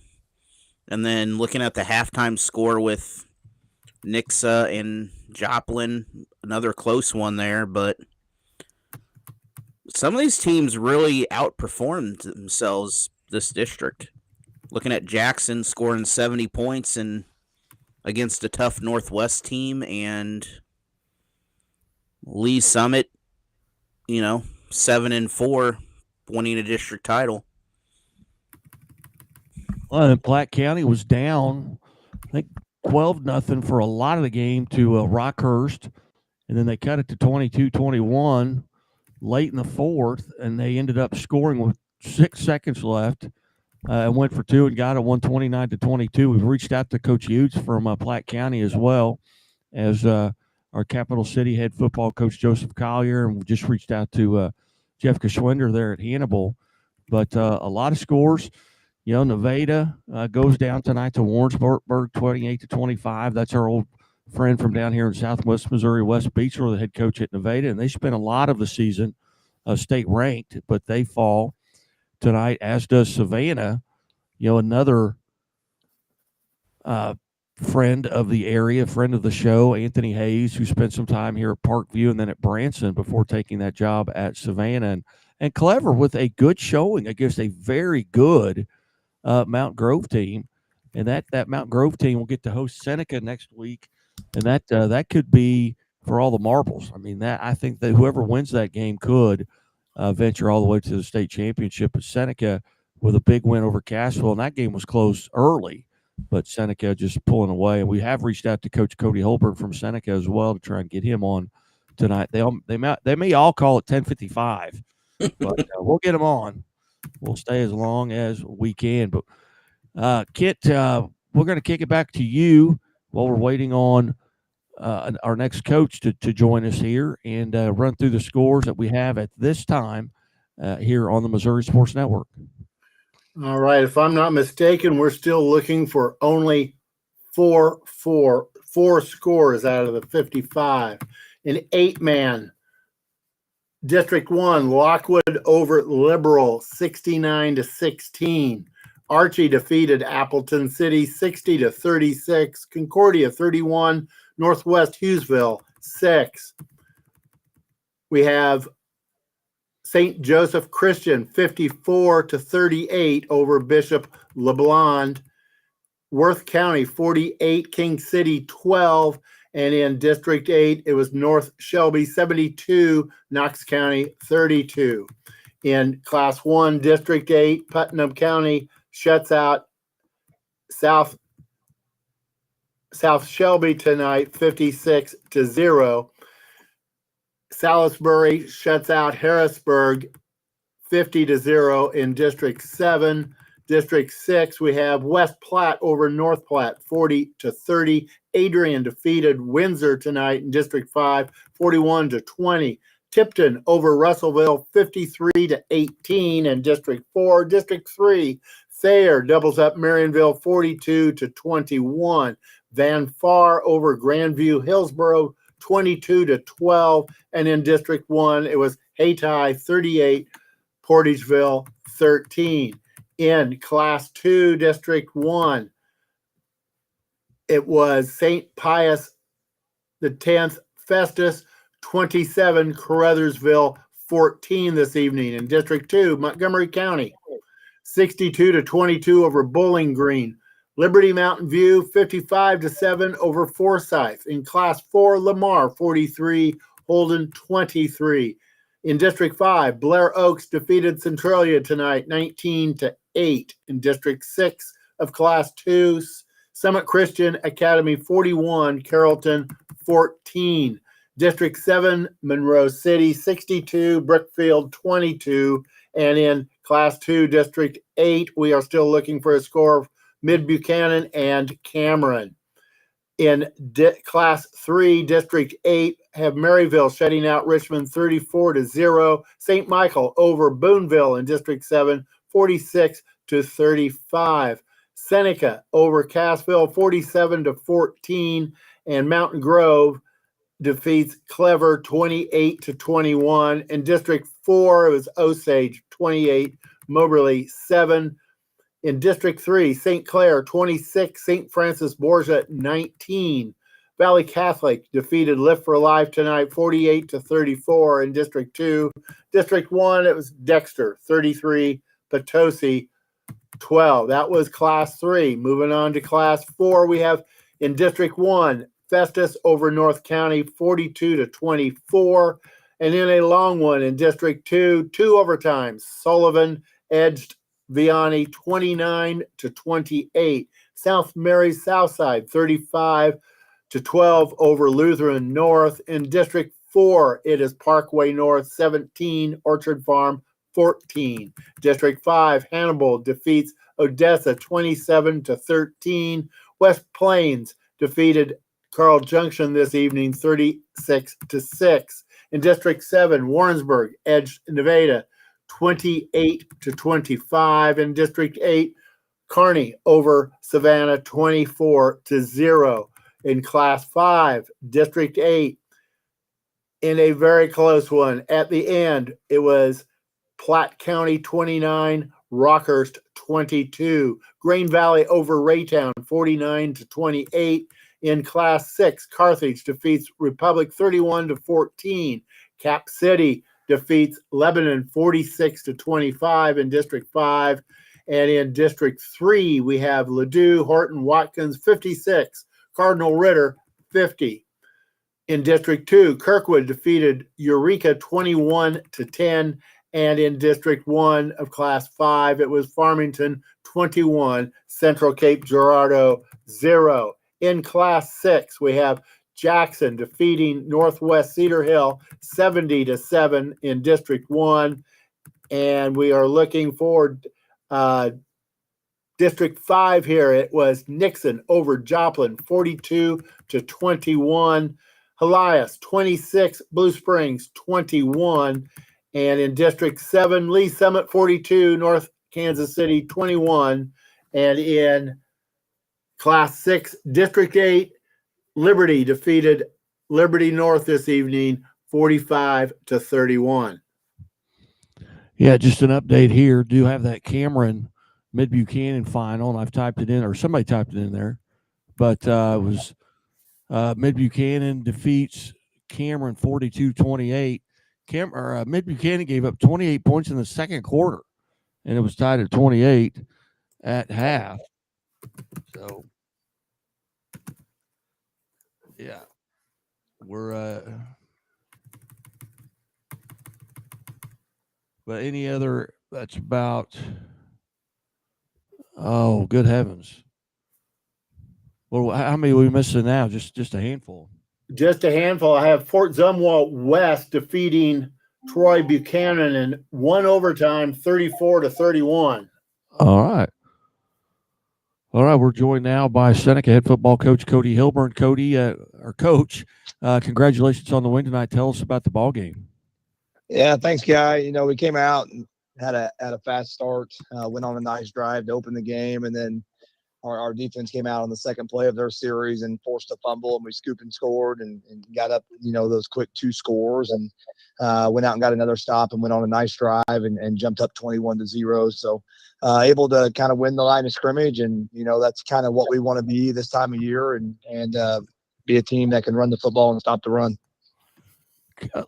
And then looking at the halftime score with Nixa and Joplin, another close one there, but some of these teams really outperformed themselves this district. Looking at Jackson scoring 70 points, and against a tough Northwest team, and Lee Summit, 7-4, winning a district title. Well, and Platte County was down, I think 12-0 for a lot of the game to Rockhurst, and then they cut it to 22-21 late in the fourth, and they ended up scoring with 6 seconds left. And went for two and got it 129-22. We've reached out to Coach Utes from Platte County as well as our Capital City head football coach Joseph Collier, and we just reached out to Jeff Geschwinder there at Hannibal. But a lot of scores. Nevada goes down tonight to Warrensburg 28-25. That's our old friend from down here in Southwest Missouri, Wes Beechler, the head coach at Nevada, and they spent a lot of the season state ranked, but they fall tonight, as does Savannah, another friend of the area, friend of the show, Anthony Hayes, who spent some time here at Parkview and then at Branson before taking that job at Savannah. And Clever with a good showing against a very good Mount Grove team. And that Mount Grove team will get to host Seneca next week. And that could be for all the marbles. I mean, I think that whoever wins that game could venture all the way to the state championship. But Seneca with a big win over Cassville, and that game was closed early, but Seneca just pulling away. And we have reached out to Coach Cody Holberg from Seneca as well to try and get him on tonight. They may all call it 10:55, but we'll get him on. We'll stay as long as we can. But Kit, we're going to kick it back to you while we're waiting on our next coach to join us here and run through the scores that we have at this time here on the Missouri Sports Network. All right. If I'm not mistaken, we're still looking for only four scores out of the 55. An 8-man. District 1, Lockwood over Liberal, 69-16. Archie defeated Appleton City, 60-36. Concordia, 31. Northwest Hughesville, 6. We have St. Joseph Christian, 54-38 over Bishop LeBlond. Worth County, 48. King City, 12. And in District 8, it was North Shelby, 72. Knox County, 32. In Class 1, District 8, Putnam County shuts out South Shelby tonight, 56-0. Salisbury shuts out Harrisburg, 50-0 in District 7. District 6, we have West Platte over North Platte, 40-30. Adrian defeated Windsor tonight in District 5, 41-20. Tipton over Russellville, 53-18 in District 4. District 3, Thayer doubles up Marionville, 42-21. Van Far over Grandview Hillsboro, 22-12. And in District 1, it was Hayti, 38, Portageville, 13. In Class 2, District 1, it was St. Pius X Festus, 27, Caruthersville, 14 this evening. In District 2, Montgomery County, 62-22 over Bowling Green. Liberty Mountain View, 55-7 over Forsyth. In Class 4, Lamar, 43, Holden, 23. In District 5, Blair Oaks defeated Centralia tonight, 19-8. In District 6 of Class 2, Summit Christian Academy, 41, Carrollton, 14. District 7, Monroe City, 62, Brookfield, 22. And in Class 2, District 8, we are still looking for a score of Mid-Buchanan and Cameron. In Class 3, District 8, have Maryville shutting out Richmond 34-0. St. Michael over Boonville in District 7, 46-35. Seneca over Cassville, 47-14. And Mountain Grove defeats Clever 28-21. In District 4, it was Osage 28, Moberly 7. In District 3, St. Clair 26, St. Francis Borgia 19. Valley Catholic defeated Lift for Life tonight 48-34 in District 2. District 1, it was Dexter 33, Potosi 12. That was Class 3. Moving on to Class 4, we have In District 1, Festus over North County 42-24. And in a long one in District 2, 2 overtimes. Sullivan edged Vianney 29-28. South Mary's Southside 35-12 over Lutheran North. In District 4, it is Parkway North 17, Orchard Farm 14. District 5, Hannibal defeats Odessa 27-13. West Plains defeated Carl Junction this evening 36-6. In District 7, Warrensburg edged Nevada 28-25. In District 8, Kearney over Savannah 24-0. In Class 5, District 8, in a very close one. At the end, it was Platte County 29, Rockhurst 22. Grain Valley over Raytown 49-28. In Class 6, Carthage defeats Republic 31-14. Cap City defeats Lebanon 46-25 in District 5. And in District 3, we have Ladue, Horton, Watkins 56, Cardinal Ritter 50. In District 2, Kirkwood defeated Eureka 21-10. And in District 1 of Class 5, it was Farmington 21, Central Cape Girardeau 0. In Class 6, we have Jackson defeating Northwest Cedar Hill 70-7 in District 1. And we are looking forward District 5 here. It was Nixon over Joplin 42-21. Helias 26, Blue Springs 21. And in District 7, Lee Summit 42, North Kansas City 21. And in Class 6, District 8, Liberty defeated Liberty North this evening 45-31. Yeah, just an update here. Do have that Cameron Mid Buchanan final, and I've typed it in, or somebody typed it in there. But it was Mid Buchanan defeats Cameron 42-28. Mid Buchanan gave up 28 points in the second quarter, and it was tied at 28 at half. So, yeah, we're but any other, that's about, oh, good heavens. Well, how many are we missing now? Just a handful. Just a handful. I have Fort Zumwalt West defeating Troy Buchanan in one overtime, 34-31. All right. All right. We're joined now by Seneca head football coach Cody Hilburn. Cody, our coach, congratulations on the win tonight. Tell us about the ball game. Yeah, thanks, Guy. You know, we came out and had a fast start, went on a nice drive to open the game, and then our defense came out on the second play of their series and forced a fumble, and we scooped and scored and got up, you know, those quick 2 scores, and went out and got another stop and went on a nice drive and jumped up 21-0. So able to kind of win the line of scrimmage, and, you know, that's kind of what we want to be this time of year, and be a team that can run the football and stop the run.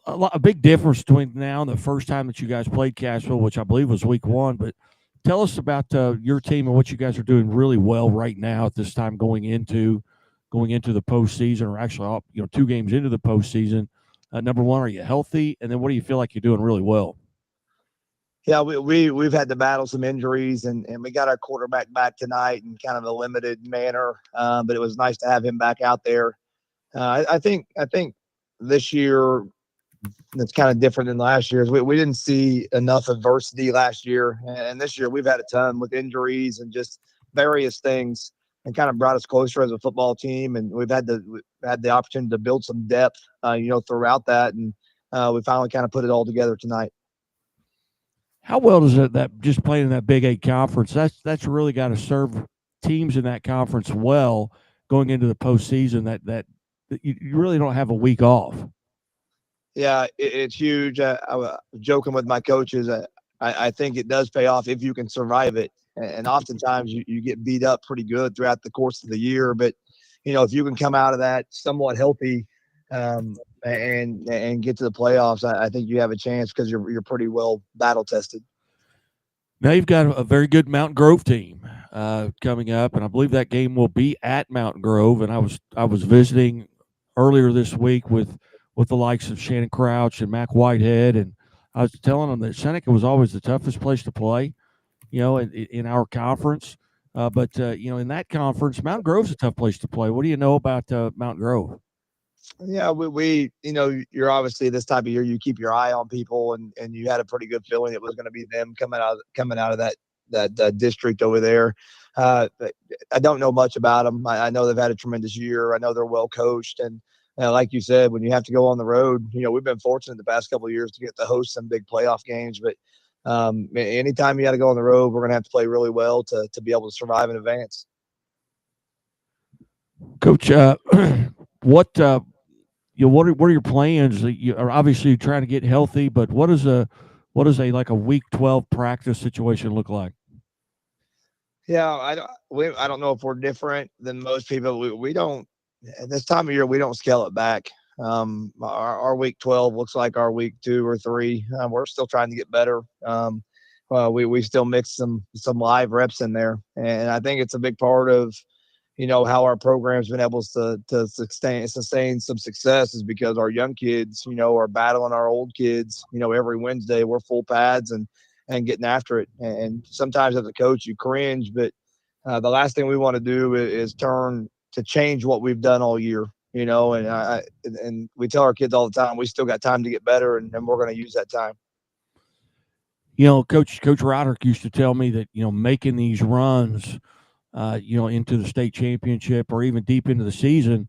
A big difference between now and the first time that you guys played Cashville, which I believe was week 1, but tell us about your team and what you guys are doing really well right now at this time going into the postseason, or actually, 2 games into the postseason. Number one, are you healthy? And then what do you feel like you're doing really well? Yeah, we've had to battle some injuries, and we got our quarterback back tonight in kind of a limited manner, but it was nice to have him back out there. I think this year that's kind of different than last year's. We didn't see enough adversity last year, and this year we've had a ton with injuries and just various things, and kind of brought us closer as a football team. And we've had the opportunity to build some depth, throughout that, and we finally kind of put it all together tonight. How well does that just playing in that Big 8 conference? That's really got to serve teams in that conference well going into the postseason. That you really don't have a week off. Yeah, it's huge. I was joking with my coaches. I think it does pay off if you can survive it. And oftentimes you get beat up pretty good throughout the course of the year. But, you know, if you can come out of that somewhat healthy and get to the playoffs, I think you have a chance because you're pretty well battle tested. Now you've got a very good Mountain Grove team coming up, and I believe that game will be at Mountain Grove. And I was visiting earlier this week with the likes of Shannon Crouch and Mac Whitehead, and I was telling them that Seneca was always the toughest place to play, in our conference. But in that conference, Mountain Grove's a tough place to play. What do you know about Mountain Grove? Yeah, you're obviously this time of year, you keep your eye on people, and you had a pretty good feeling it was going to be them coming out of that district over there. But I don't know much about them. I know they've had a tremendous year. I know they're well coached, and like you said, when you have to go on the road, we've been fortunate the past couple of years to get to host some big playoff games. But anytime you got to go on the road, we're going to have to play really well to be able to survive and advance. Coach, what what are your plans? You are obviously trying to get healthy, but what is a like a week 12 practice situation look like? Yeah, I don't know if we're different than most people. We don't at this time of year we don't scale it back. Our week 12 looks like our week 2 or 3. We're still trying to get better. We still mix some live reps in there, and I think it's a big part of how our program's been able to sustain some success is because our young kids are battling our old kids. Every Wednesday we're full pads and getting after it. And sometimes as a coach you cringe, but the last thing we want to do is turn to change what we've done all year. And we tell our kids all the time we still got time to get better, and we're going to use that time. Coach Roderick used to tell me that making these runs into the state championship or even deep into the season,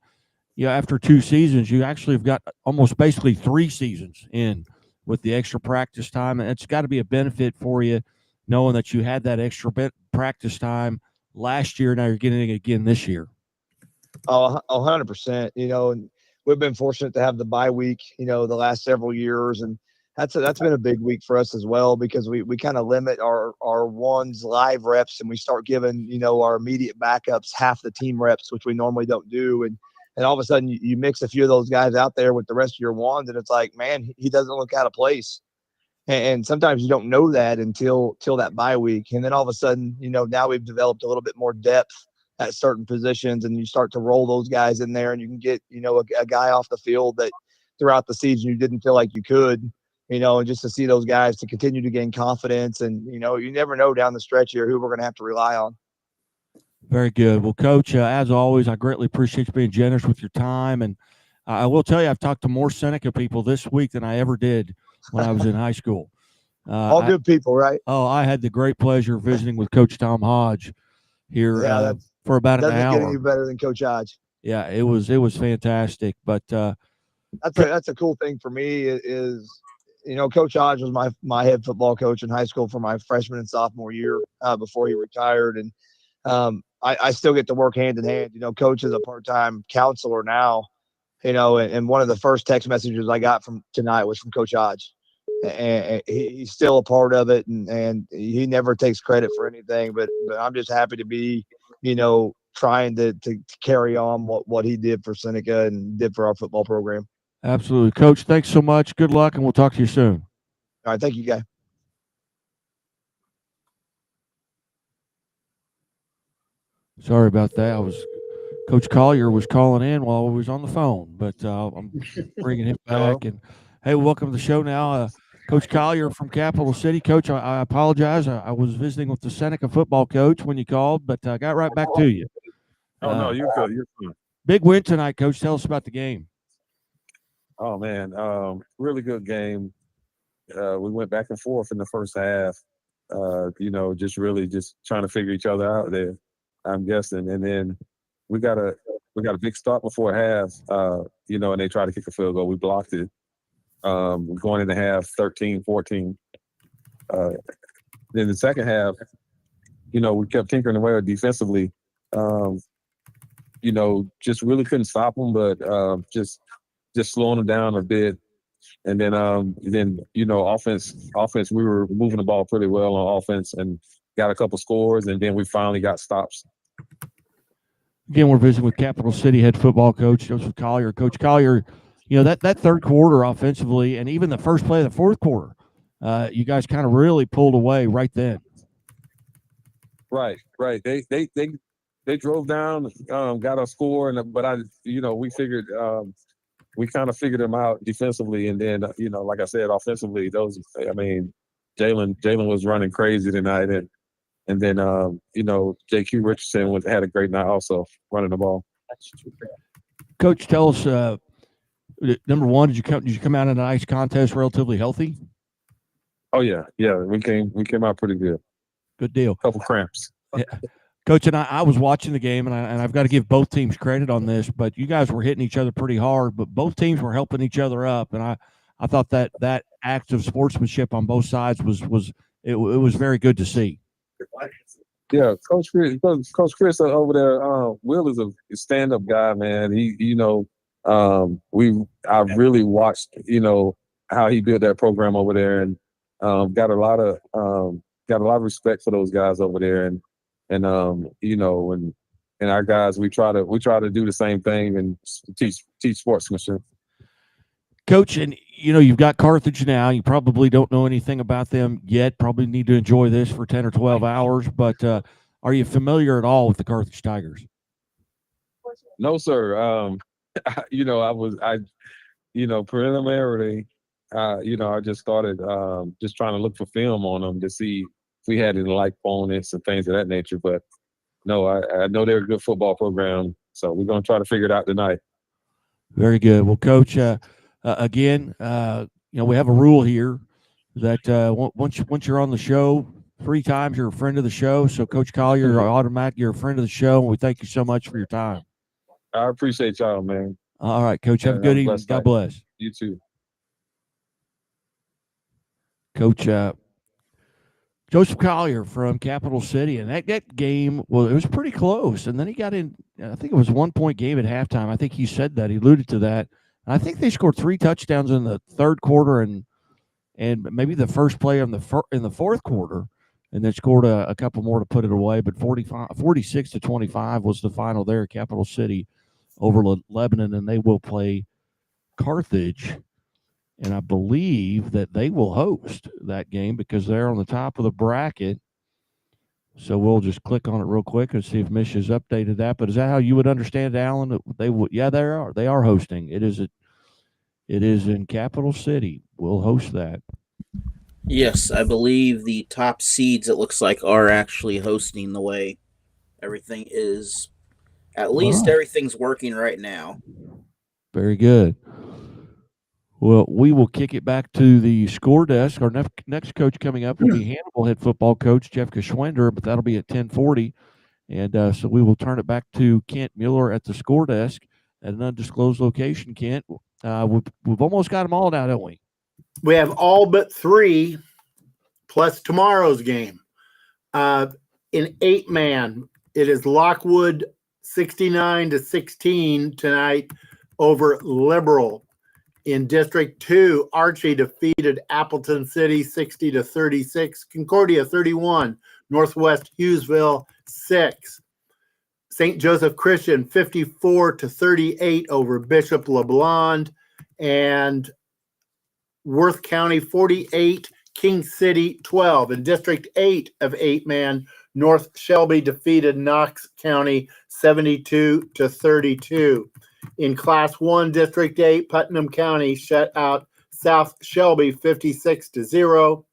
after 2 seasons, you actually have got almost basically 3 seasons in with the extra practice time. And it's got to be a benefit for you knowing that you had that extra practice time last year. Now you're getting it again this year. Oh, 100%. And we've been fortunate to have the bye week, the last several years. And that's been a big week for us as well, because we kind of limit our ones live reps, and we start giving our immediate backups half the team reps, which we normally don't do. And all of a sudden you mix a few of those guys out there with the rest of your ones, and it's like, man, he doesn't look out of place. And sometimes you don't know that until that bye week, and then all of a sudden now we've developed a little bit more depth at certain positions, and you start to roll those guys in there, and you can get a guy off the field that throughout the season you didn't feel like you could. And just to see those guys to continue to gain confidence. And, you never know down the stretch here who we're going to have to rely on. Very good. Well, Coach, as always, I greatly appreciate you being generous with your time. And I will tell you, I've talked to more Seneca people this week than I ever did when I was in high school. All good people, right? Oh, I had the great pleasure of visiting with Coach Tom Hodge here for about an hour. Doesn't get any better than Coach Hodge. Yeah, it was fantastic. But that's a cool thing for me is Coach Hodge was my head football coach in high school for my freshman and sophomore year before he retired. And I still get to work hand in hand. Coach is a part-time counselor now, and one of the first text messages I got from tonight was from Coach Hodge. And he's still a part of it, and he never takes credit for anything. But I'm just happy to be, trying to carry on what he did for Seneca and did for our football program. Absolutely. Coach, thanks so much. Good luck, and we'll talk to you soon. All right. Thank you, guy. Sorry about that. Coach Collier was calling in while I was on the phone, but I'm bringing him back. And hey, welcome to the show now. Coach Collier from Capital City. Coach, I apologize. I was visiting with the Seneca football coach when you called, but I got right back to you. Oh, no, you're good. You're good. Big win tonight, Coach. Tell us about the game. Oh, man, really good game. We went back and forth in the first half, just trying to figure each other out there, I'm guessing. And then we got a big start before half, and they tried to kick a field goal. We blocked it. Going into half 13-14. Then the second half, we kept tinkering away defensively. Just really couldn't stop them, but just slowing them down a bit. And then offense, we were moving the ball pretty well on offense and got a couple scores, and then we finally got stops. Again, we're visiting with Capital City head football coach Joseph Collier. Coach Collier, that third quarter offensively, and even the first play of the fourth quarter, you guys kind of really pulled away right then. Right. They drove down, got a score, but we figured we kind of figured them out defensively, and then like I said, offensively, Jalen was running crazy tonight, and then JQ Richardson had a great night also running the ball. Coach, tell us, number one, did you come out in an ice contest relatively healthy? Oh yeah, we came out pretty good. Good deal. Couple cramps. Yeah. Coach, and I was watching the game, and I've got to give both teams credit on this, but you guys were hitting each other pretty hard, but both teams were helping each other up, and I thought that act of sportsmanship on both sides was very good to see. Yeah, Coach Chris over there, Will is a stand-up guy, man. I really watched, how he built that program over there, and got a lot of respect for those guys over there, and our guys, we try to do the same thing and teach sportsmanship. Coach, and you've got Carthage now. You probably don't know anything about them yet. Probably need to enjoy this for 10 or 12 hours. But are you familiar at all with the Carthage Tigers? No, sir. Preliminarily, I just started just trying to look for film on them to see if we had any like bonus and things of that nature. But no, I know they're a good football program, so we're going to try to figure it out tonight. Very good. Well, Coach, again, we have a rule here that once you're on the show 3 times, you're a friend of the show. So, Coach Collier, you're a friend of the show, and we thank you so much for your time. I appreciate y'all, man. All right, Coach. Have a good evening. God bless. You too. Coach Joseph Collier from Capital City, and that game, well, it was pretty close. And then he got in, I think it was 1-point game at halftime. I think he said that. He alluded to that. And I think they scored 3 touchdowns in the third quarter and maybe the first play in the fourth quarter, and then scored a couple more to put it away. But 46-25 was the final there, Capital City over Lebanon, and they will play Carthage. And I believe that they will host that game because they're on the top of the bracket. So we'll just click on it real quick and see if Mish has updated that. But is that how you would understand it, Alan? They would, yeah, they are. They are hosting. It is in Capital City. We'll host that. Yes, I believe the top seeds, it looks like, are actually hosting the way everything is. At least everything's working right now. Very good. Well, we will kick it back to the score desk. Our next coach coming up will be Hannibal head football coach Jeff Geschwender, but that'll be at 10:40. And so we will turn it back to Kent Mueller at the score desk at an undisclosed location. Kent, we've almost got them all now, don't we? We have all but 3 plus tomorrow's game. In 8-man, it is Lockwood 69-16 tonight over Liberal. In District 2, Archie defeated Appleton City 60-36. Concordia 31, Northwest Hughesville 6. St. Joseph Christian 54-38 over Bishop LeBlond. And Worth County 48, King City 12. In District 8 of 8-man, North Shelby defeated Knox County 72-32. In Class 1, District 8, Putnam County shut out South Shelby 56-0.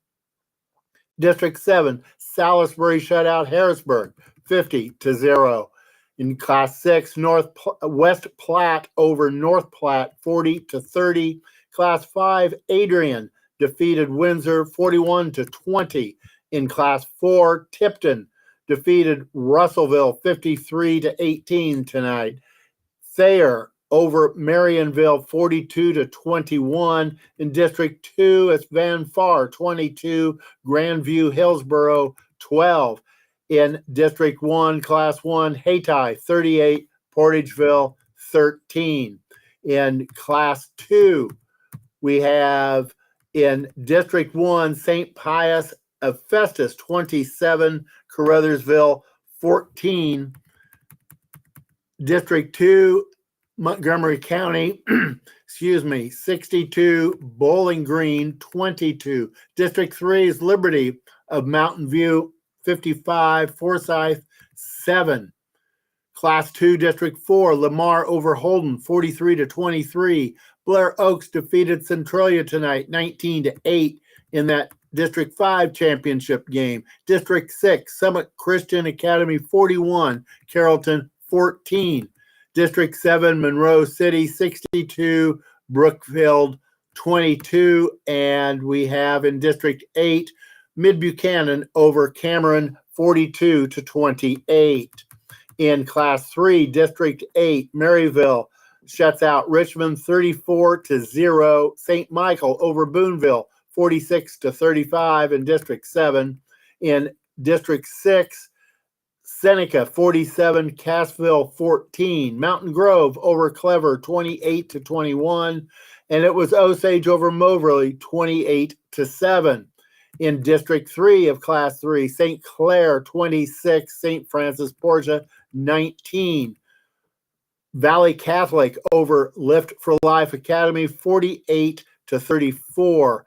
District 7, Salisbury shut out Harrisburg 50-0. In Class 6, West Platte over North Platte 40-30. Class 5, Adrian defeated Windsor 41-20. In Class 4, Tipton defeated Russellville 53-18 tonight. Thayer over Marionville 42-21. In District 2, it's Van Far 22, Grandview Hillsboro 12. In District 1, Class 1, Hayti 38, Portageville 13. In Class 2, we have in District 1, St. Pius of Festus 27, Caruthersville 14. District 2, Montgomery County, 62, Bowling Green 22. District 3 is Liberty of Mountain View 55. Forsyth, 7. Class 2, District 4, Lamar over Holden, 43-23. Blair Oaks defeated Centralia tonight, 19-8 in that District 5 championship game. District 6, Summit Christian Academy, 41. Carrollton, 14. District 7, Monroe City, 62. Brookfield, 22. And we have in District 8, Mid Buchanan over Cameron, 42-28. In Class 3, District 8, Maryville shuts out Richmond 34-0. St. Michael over Boonville 46-35 in District 7. In District 6, Seneca 47, Cassville 14. Mountain Grove over Clever 28-21. And it was Osage over Moberly 28-7. In District 3 of Class 3, St. Clair 26, St. Francis Portia 19. Valley Catholic over Lift for Life Academy 48-34.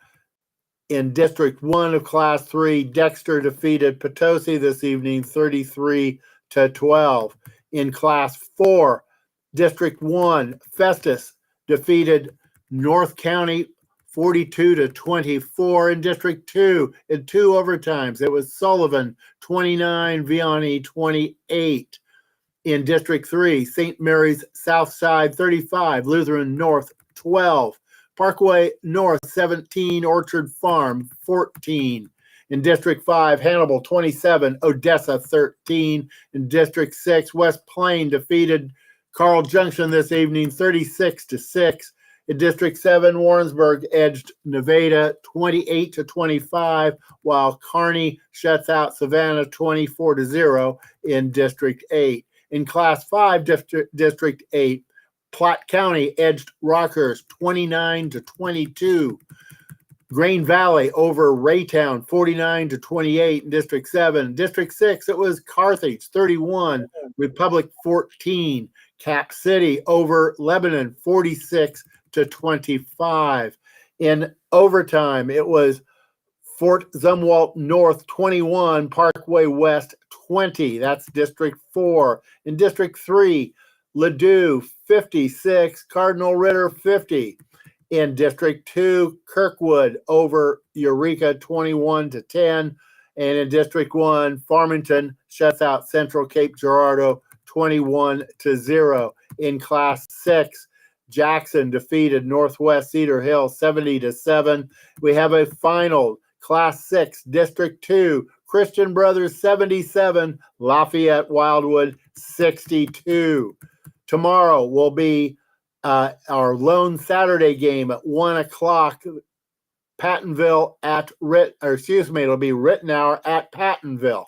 In District 1 of Class 3, Dexter defeated Potosi this evening 33-12. In Class 4, District 1, Festus defeated North County 42-24. In District 2, in 2 overtimes, it was Sullivan 29, Vianney 28. In District 3, St. Mary's Southside 35, Lutheran North 12. Parkway North 17, Orchard Farm 14. In District 5, Hannibal 27, Odessa 13. In District 6, West Plain defeated Carl Junction this evening 36-6. In District 7, Warrensburg edged Nevada 28-25, while Kearney shuts out Savannah 24-0 in District 8. In Class 5, District 8, Platte County edged Rockers 29-22. Grain Valley over Raytown 49-28 in District 7. District 6, it was Carthage 31, Republic 14. Cap City over Lebanon 46-25. In overtime, it was Fort Zumwalt North 21, Parkway West 20. That's District 4. In District 3, Ladue 56, Cardinal Ritter 50. In District 2, Kirkwood over Eureka 21-10. And in District 1, Farmington shuts out Central Cape Girardeau 21-0. In Class 6, Jackson defeated Northwest Cedar Hill 70-7. We have a final Class 6, District 2, Christian Brothers 77, Lafayette Wildwood 62. Tomorrow will be our lone Saturday game at 1 o'clock. Pattonville at it'll be Rittenhour at Pattonville.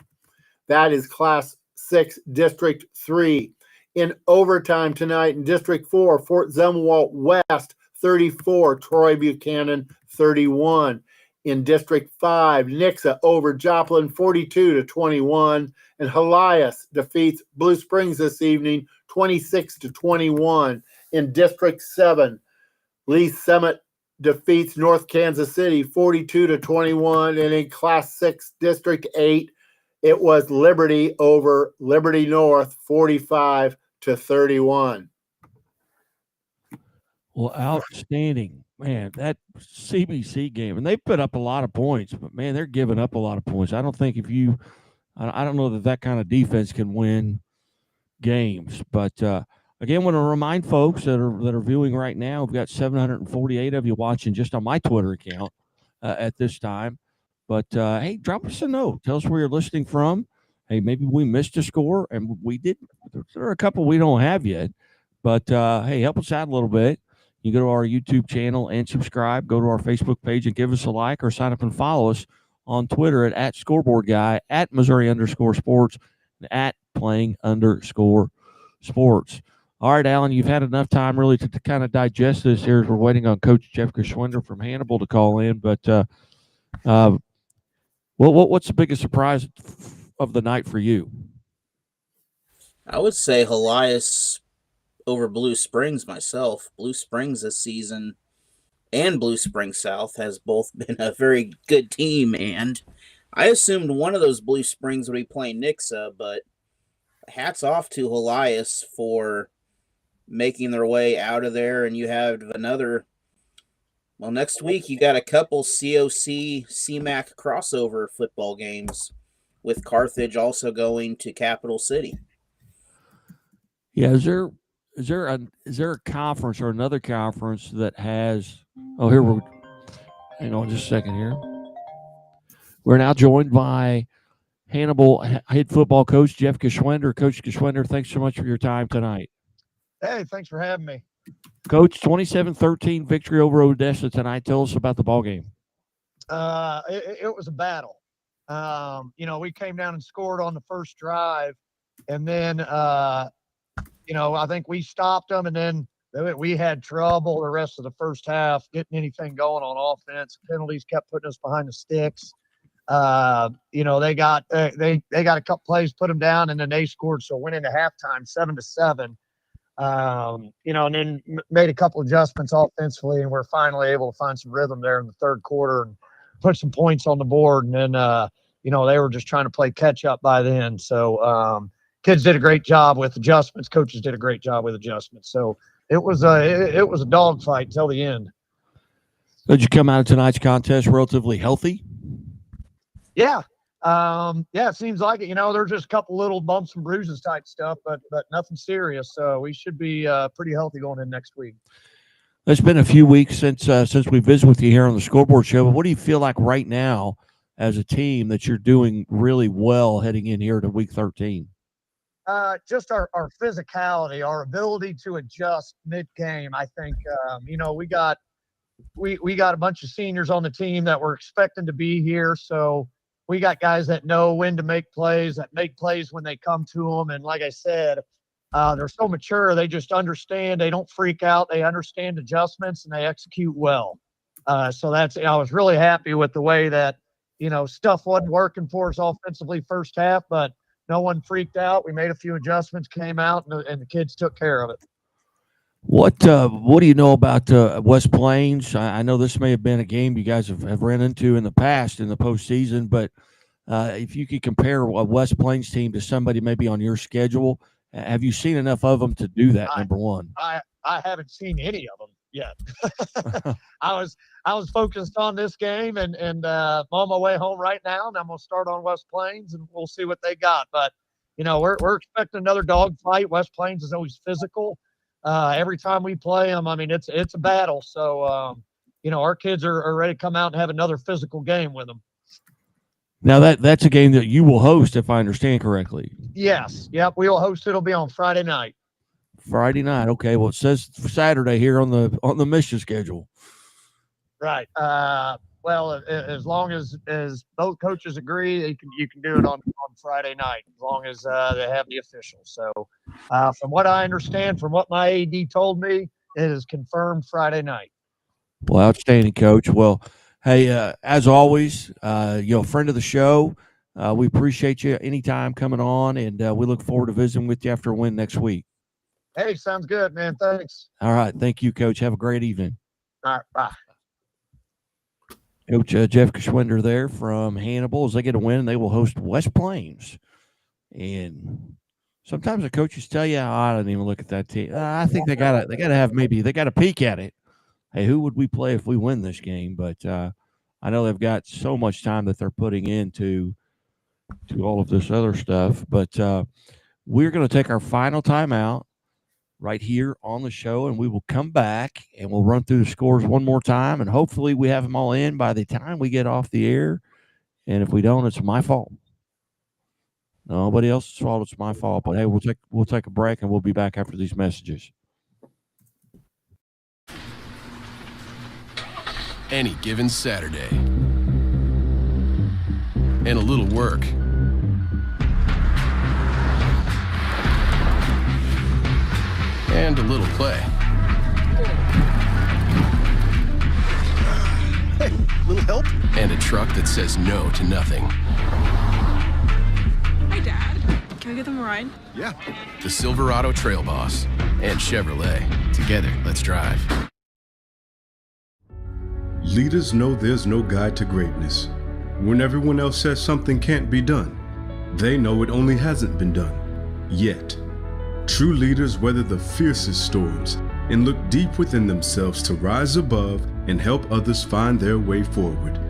That is Class 6, District 3. In overtime tonight in District 4, Fort Zumwalt West 34, Troy Buchanan 31. In District 5, Nixa over Joplin 42-21. And Helias defeats Blue Springs this evening 26-21. In District 7, Lee Summit defeats North Kansas City 42-21. And in Class 6, District 8, it was Liberty over Liberty North 45-31. Well, outstanding. Man, that CBC game, and they put up a lot of points, but man, they're giving up a lot of points. I don't think I don't know that kind of defense can win games. But again, want to remind folks that are viewing right now, we've got 748 of you watching just on my Twitter account at this time. But hey, drop us a note. Tell us where you're listening from. Hey, maybe we missed a score, and we did. There are a couple we don't have yet. But hey, help us out a little bit. You go to our YouTube channel and subscribe. Go to our Facebook page and give us a like, or sign up and follow us on Twitter at Scoreboard Guy, at Missouri_sports, and at Playing_sports. All right, Alan, you've had enough time really to kind of digest this here as we're waiting on Coach Jeff Geschwinder from Hannibal to call in. But what's the biggest surprise of the night for you? I would say Helias over Blue Springs myself. Blue Springs this season and Blue Springs South has both been a very good team, and I assumed one of those Blue Springs would be playing Nixa, but hats off to Elias for making their way out of there. And you have another, well, next week you got a couple COC CMAC crossover football games with Carthage also going to Capital City. Yeah, is there a conference or another conference that has? Oh, here we're. Hang on just a second here. We're now joined by Hannibal head football coach Jeff Geschwender. Coach Geschwender, thanks so much for your time tonight. Hey, thanks for having me. Coach, 27-13 victory over Odessa tonight. Tell us about the ball game. It was a battle. We came down and scored on the first drive, and then I think we stopped them, and then we had trouble the rest of the first half getting anything going on offense. Penalties kept putting us behind the sticks. They got a couple plays, put them down, and then they scored. So went into halftime 7-7. And then made a couple adjustments offensively, and we're finally able to find some rhythm there in the third quarter and put some points on the board. And then, they were just trying to play catch up by then. So kids did a great job with adjustments. Coaches did a great job with adjustments. So it was a dogfight till the end. Did you come out of tonight's contest relatively healthy? Yeah. It seems like it. There's just a couple little bumps and bruises type stuff, but nothing serious. So we should be pretty healthy going in next week. It's been a few weeks since we visited with you here on the Scoreboard Show. But what do you feel like right now as a team that you're doing really well heading in here to week 13? Just our physicality, our ability to adjust mid-game. I think, we got a bunch of seniors on the team that we're expecting to be here. So we got guys that know when to make plays, that make plays when they come to them. And like I said, they're so mature. They just understand. They don't freak out. They understand adjustments, and they execute well. I was really happy with the way that, stuff wasn't working for us offensively first half, but no one freaked out. We made a few adjustments, came out, and the kids took care of it. What do you know about West Plains? I know this may have been a game you guys have ran into in the past in the postseason, but if you could compare a West Plains team to somebody maybe on your schedule, have you seen enough of them to do that? Number one, I haven't seen any of them yet. I was focused on this game, and I'm on my way home right now, and I'm gonna start on West Plains, and we'll see what they got. But we're expecting another dog fight. West Plains is always physical. Every time we play them, I mean, it's a battle. So, our kids are ready to come out and have another physical game with them. Now that's a game that you will host, if I understand correctly. Yes. Yep. We will host. It'll be on Friday night. Friday night. Okay. Well, it says Saturday here on the mission schedule. Right. Well, as long as both coaches agree, you can do it on Friday night, as long as they have the officials. So, from what I understand, from what my AD told me, it is confirmed Friday night. Well, outstanding, Coach. Well, hey, as always, friend of the show. We appreciate you anytime coming on, and we look forward to visiting with you after a win next week. Hey, sounds good, man. Thanks. All right. Thank you, Coach. Have a great evening. All right. Bye. Coach Jeff Geschwender there from Hannibal. As they get a win, they will host West Plains. And sometimes the coaches tell you, I didn't even look at that team. I think they got to peek at it. Hey, who would we play if we win this game? But I know they've got so much time that they're putting into all of this other stuff. But we're going to take our final timeout right here on the show, and we will come back and we'll run through the scores one more time, and hopefully we have them all in by the time we get off the air. And if we don't, it's my fault. Nobody else's fault. It's my fault. But hey, we'll take a break, and we'll be back after these messages. Any given Saturday, and a little work. And a little play. Hey, little help? And a truck that says no to nothing. Hi, Dad. Can I get them a ride? Yeah. The Silverado Trail Boss and Chevrolet. Together, let's drive. Leaders know there's no guide to greatness. When everyone else says something can't be done, they know it only hasn't been done yet. True leaders weather the fiercest storms and look deep within themselves to rise above and help others find their way forward.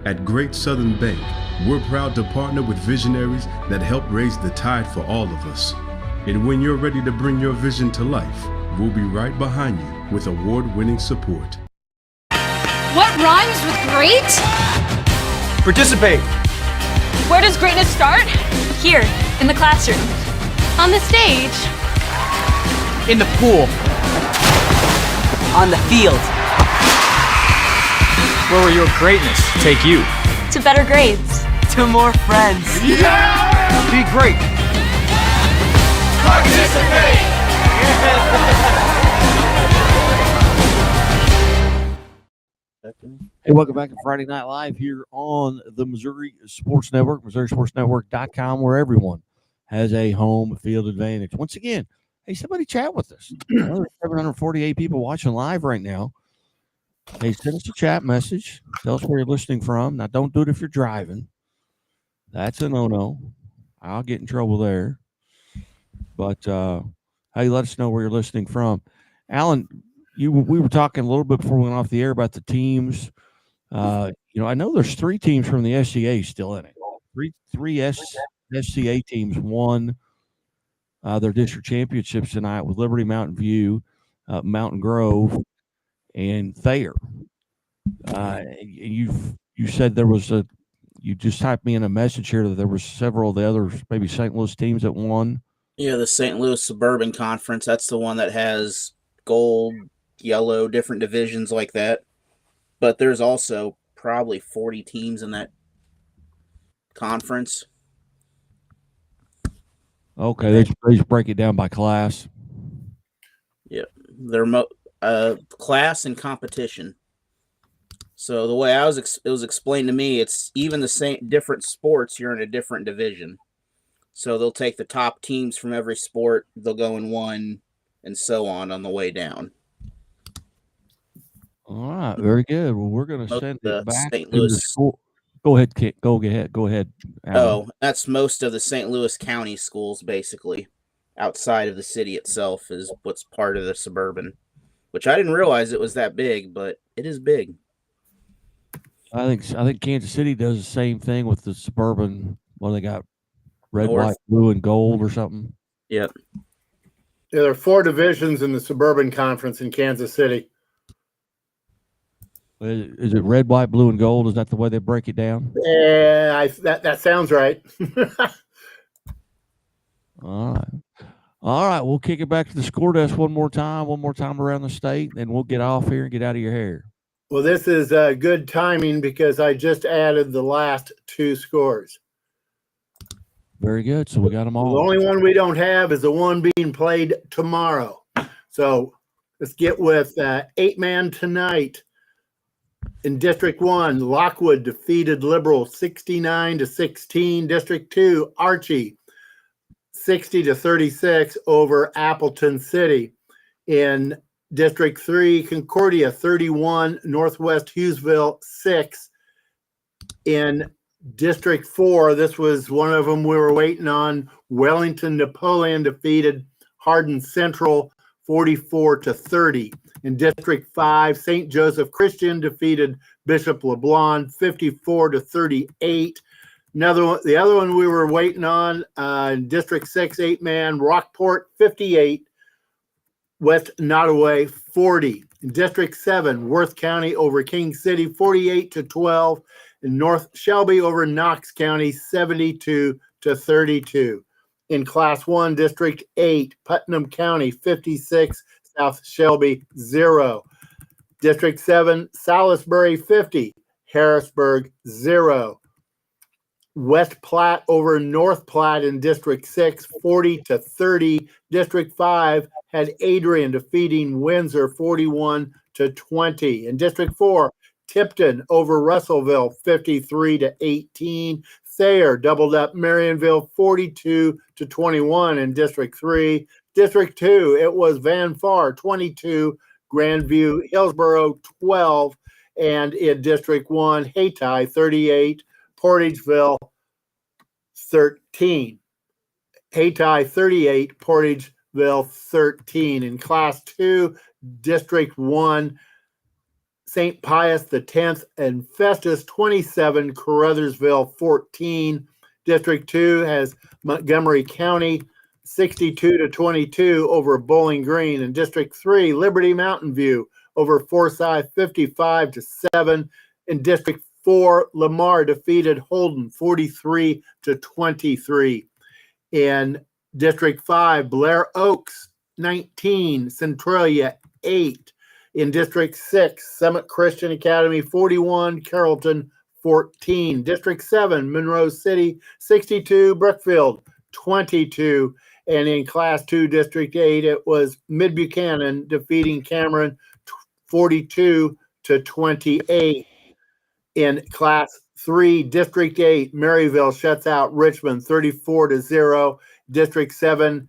At Great Southern Bank, we're proud to partner with visionaries that help raise the tide for all of us. And when you're ready to bring your vision to life, we'll be right behind you with award-winning support. What rhymes with great? Participate. Where does greatness start? Here, in the classroom. On the stage. In the pool. On the field. Where will your greatness take you? To better grades. To more friends. Be great. Participate. Hey, welcome back to Friday Night Live here on the Missouri Sports Network, MissouriSportsNetwork.com, where everyone has a home field advantage. Once again, hey, somebody chat with us. There's 748 people watching live right now. Hey, send us a chat message. Tell us where you're listening from. Now, don't do it if you're driving. That's a no-no. I'll get in trouble there. But hey, let us know where you're listening from. Alan, we were talking a little bit before we went off the air about the teams. I know there's 3 teams from the SCA still in it. Three SCA teams won their district championships tonight with Liberty, Mountain View, Mountain Grove, and Thayer. You said there was you just typed me in a message here that there was several of the other maybe St. Louis teams that won. Yeah, the St. Louis Suburban Conference. That's the one that has gold, yellow, different divisions like that. But there's also probably 40 teams in that conference. Okay, they just break it down by class. Yep, they're class and competition. So the way it was explained to me, it's even the same different sports. You're in a different division. So they'll take the top teams from every sport. They'll go in one, and so on the way down. All right, very good. Well, we're going to send it back St. to the Louis. school. Go ahead, Kit. Go ahead. Alan. Oh, that's most of the St. Louis County schools, basically. Outside of the city itself is what's part of the Suburban, which I didn't realize it was that big, but it is big. I think Kansas City does the same thing with the Suburban. Well, they got red, North. white, blue, and gold or something. Yep. Yeah, there are 4 divisions in the Suburban Conference in Kansas City. Is it red, white, blue, and gold? Is that the way they break it down? Yeah, that sounds right. All right. We'll kick it back to the score desk one more time around the state, and we'll get off here and get out of your hair. Well, this is good timing because I just added the last 2 scores. Very good. So we got them all. The only one we don't have is the one being played tomorrow. So let's get with 8-man tonight. In District 1, Lockwood defeated Liberal 69-16. District 2, Archie 60-36 over Appleton City. In District 3, Concordia 31, Northwest Hughesville 6. In District 4, this was one of them we were waiting on. Wellington Napoleon defeated Hardin Central 44-30. In District 5, St. Joseph Christian defeated Bishop LeBlanc 54-38. The other one we were waiting on, District 6, 8-man, Rockport 58, West Nottoway 40. In District 7, Worth County over King City 48-12. In North Shelby over Knox County 72-32. In Class 1, District 8, Putnam County 56, South Shelby 0. District 7, Salisbury 50, Harrisburg 0. West Platte over North Platte in District 6, 40-30. District 5 had Adrian defeating Windsor 41-20. In District 4, Tipton over Russellville 53-18. Thayer doubled up Marionville 42-21 in District 3. District 2, it was Van Far 22, Grandview Hillsboro 12, And in District 1, Hayti 38, Portageville 13. Hayti 38, Portageville 13. In Class 2, District 1, St. Pius X and Festus 27, Caruthersville 14. District 2 has Montgomery County 62-22 over Bowling Green. And District 3, Liberty Mountain View over Forsyth 55-7. In District 4, Lamar defeated Holden 43-23. In District 5, Blair Oaks 19, Centralia 8. In District 6, Summit Christian Academy 41, Carrollton 14. District 7, Monroe City 62, Brookfield 22. And in Class 2, District 8, it was Mid-Buchanan defeating Cameron 42-28. In Class 3, District 8, Maryville shuts out Richmond 34-0. District 7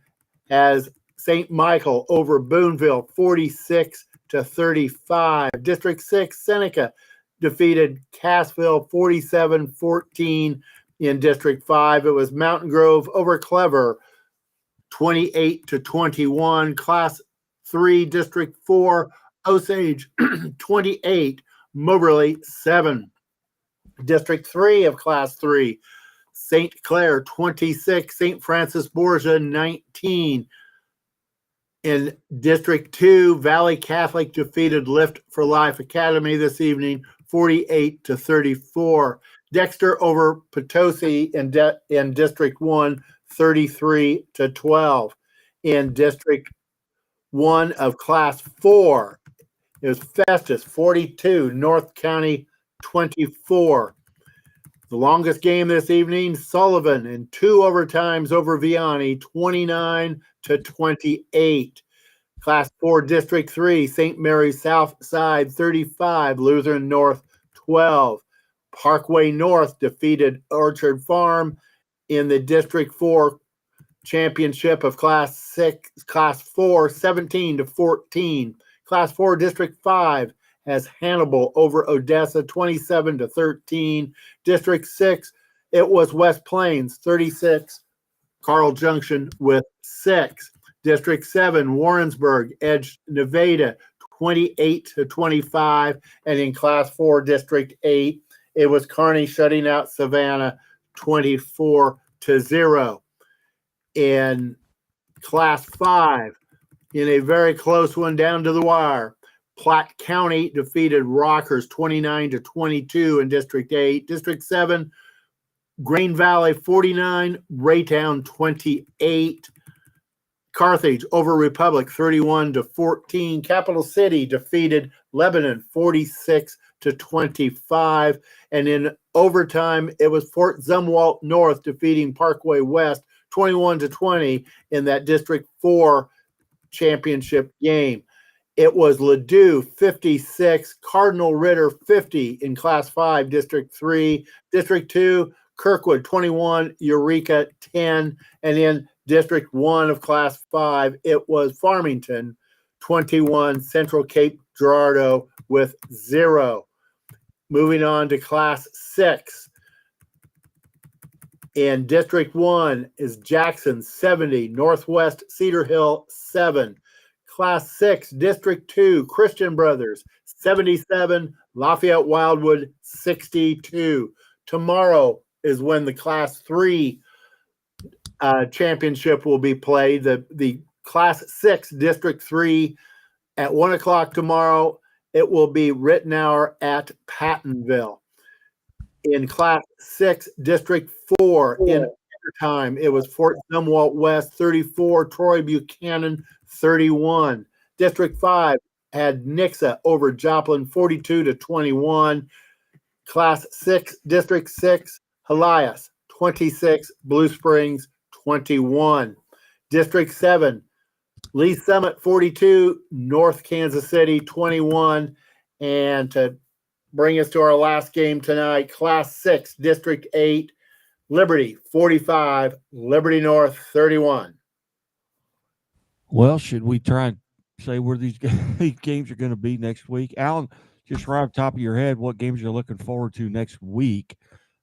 has St. Michael over Boonville 46-35. District 6, Seneca defeated Cassville 47-14. In District 5, it was Mountain Grove over Clever 28-21. Class 3, District 4, Osage 28, Moberly 7. District 3 of Class 3, St. Clair 26, St. Francis Borgia 19. In District 2, Valley Catholic defeated Lift for Life Academy this evening 48-34. Dexter over Potosi in District 1 33-12. In District 1 of Class 4, it was Festus 42, North County 24. The longest game this evening, Sullivan in 2 overtimes over Vianney 29-28. Class 4, District 3, St. Mary's South Side 35, Lutheran North 12. Parkway North defeated Orchard Farm in the District 4 championship of Class 4 17-14. Class 4, District 5 has Hannibal over Odessa 27-13. District 6, it was West Plains 36, Carl Junction with 6. District 7, Warrensburg edged Nevada 28-25. And in Class 4, District 8, it was Kearney shutting out Savannah 24-0. In Class 5, in a very close one down to the wire, Platte County defeated Rockers 29-22 in District 8. District 7, Green Valley 49, Raytown 28. Carthage over Republic 31-14. Capital City defeated Lebanon 46-25. And in overtime, it was Fort Zumwalt North defeating Parkway West 21-20 in that District 4 championship game. It was Ladue 56, Cardinal Ritter 50 in Class 5, District 3. District 2, Kirkwood 21, Eureka 10. And in District 1 of Class 5, it was Farmington 21, Central Cape Girardeau with 0. Moving on to Class 6. In District 1 is Jackson 70, Northwest Cedar Hill 7. Class 6, District 2, Christian Brothers 77, Lafayette Wildwood 62. Tomorrow is when the Class 3 championship will be played. The Class 6, District 3 at 1 o'clock tomorrow. It will be Rittenhour at Pattonville. In Class 6, District 4, in overtime, it was Fort Zumwalt West 34, Troy Buchanan 31. District 5 had Nixa over Joplin 42-21. Class 6, District 6, Helias 26, Blue Springs 21. District 7, Lee Summit 42, North Kansas City 21. And to bring us to our last game tonight, Class 6, District 8, Liberty 45, Liberty North 31. Well, should we try and say where these games are going to be next week? Alan, just right off the top of your head, what games you're looking forward to next week.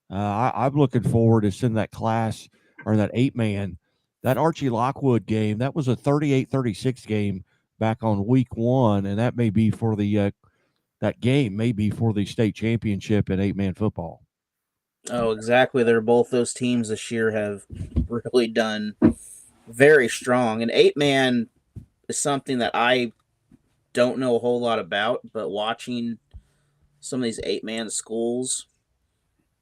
I'm looking forward to seeing that class or that 8-man, that Archie Lockwood game. That was a 38-36 game back on week 1, and that may be for the that game may be for the state championship in 8-man football. Oh, exactly. They're both those teams this year have really done very strong. And 8-man is something that I don't know a whole lot about, but watching some of these 8-man schools,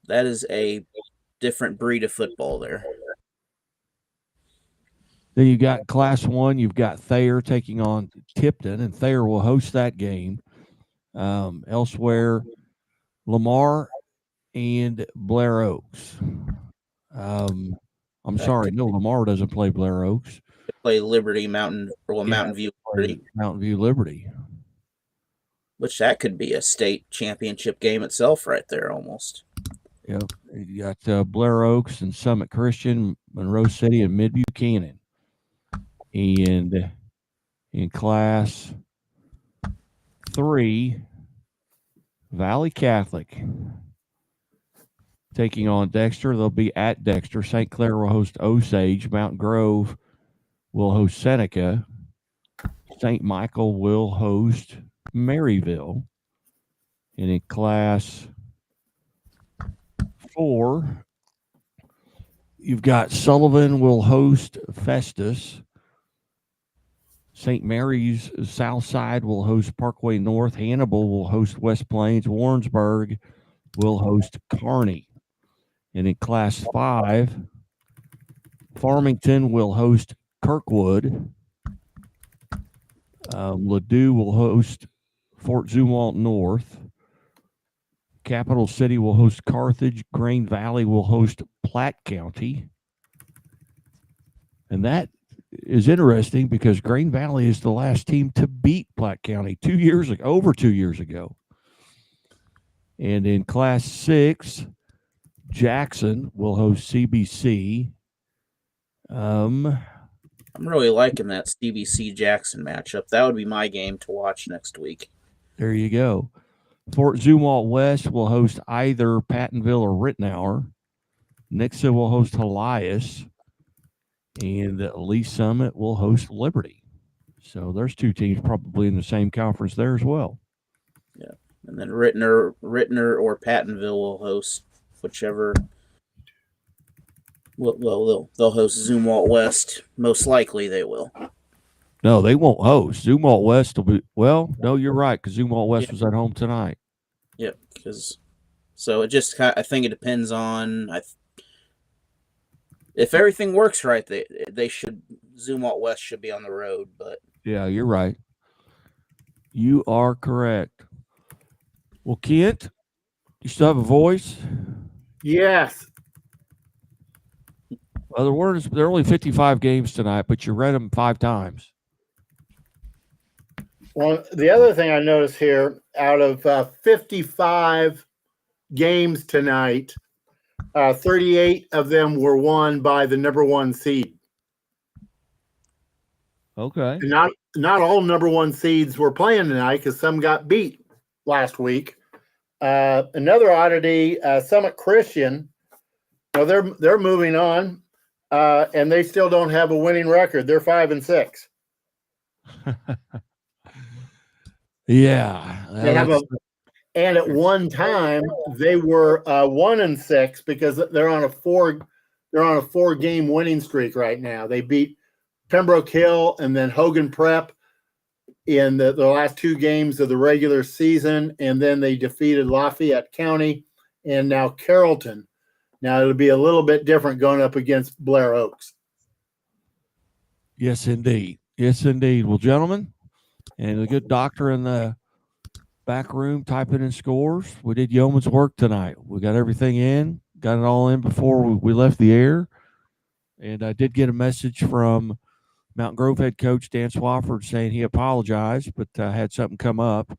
that is a different breed of football there. Then you got Class 1, you've got Thayer taking on Tipton, and Thayer will host that game. Elsewhere, Lamar and Blair Oaks. I'm sorry, no, Lamar doesn't play Blair Oaks. They play Liberty Mountain View Liberty. Mountain View Liberty. Which that could be a state championship game itself right there almost. Yeah, you got Blair Oaks and Summit Christian, Monroe City, and Mid Buchanan. And in Class 3, Valley Catholic taking on Dexter. They'll be at Dexter. St. Clair will host Osage. Mountain Grove will host Seneca. St. Michael will host Maryville. And in Class 4, you've got Sullivan will host Festus. St. Mary's Southside will host Parkway North. Hannibal will host West Plains. Warrensburg will host Kearney. And in Class 5, Farmington will host Kirkwood. Ladue will host Fort Zumwalt North. Capital City will host Carthage. Grain Valley will host Platte County. And that is interesting because Grain Valley is the last team to beat Platte County over 2 years ago. And in Class 6, Jackson will host CBC. I'm really liking that CBC Jackson matchup. That would be my game to watch next week. There you go. Fort Zumwalt West will host either Pattonville or Rittenhour. Nixa will host Elias. And Lee Summit will host Liberty. So there's two teams probably in the same conference there as well. Yeah. And then Rittenhour or Pattonville will host whichever. Well, they'll host Zumwalt West. Most likely they will. No, they won't host. Zumwalt West will be, well, no, you're right, because Zumwalt West was at home tonight. Yep, so it just, I think it depends on, if everything works right, they should, Zumwalt West should be on the road, but. Yeah, you're right. You are correct. Well, Kent, you still have a voice? Yes. Well, there are only 55 games tonight, but you read them 5 times. Well, the other thing I noticed here, out of 55 games tonight, 38 of them were won by the number 1 seed. Okay. And not all number 1 seeds were playing tonight because some got beat last week. Another oddity, Summit Christian, they're moving on, and they still don't have a winning record. They're 5-6. Yeah. They have and at one time they were 1-6 because they're on a 4-game winning streak right now. They beat Pembroke Hill and then Hogan Prep in the last 2 games of the regular season, and then they defeated Lafayette County and now Carrollton. Now it'll be a little bit different going up against Blair Oaks. Yes, indeed. Yes, indeed. Well, gentlemen, and a good doctor in the back room typing in scores. We did yeoman's work tonight. We got everything in, got it all in before we left the air. And I did get a message from Mountain Grove head coach Dan Swafford saying he apologized, but had something come up,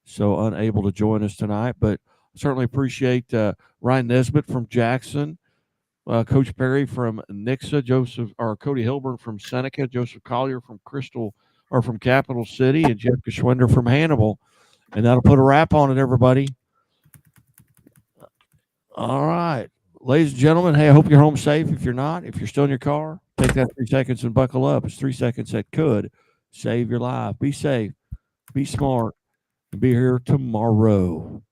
so unable to join us tonight. But certainly appreciate Ryan Nesbitt from Jackson, Coach Perry from Nixa, Cody Hilburn from Seneca, Joseph Collier from from Capital City, and Jeff Geschwender from Hannibal. And that'll put a wrap on it, everybody. All right. Ladies and gentlemen, hey, I hope you're home safe. If you're not, if you're still in your car, take that 3 seconds and buckle up. It's 3 seconds that could save your life. Be safe, be smart, and be here tomorrow.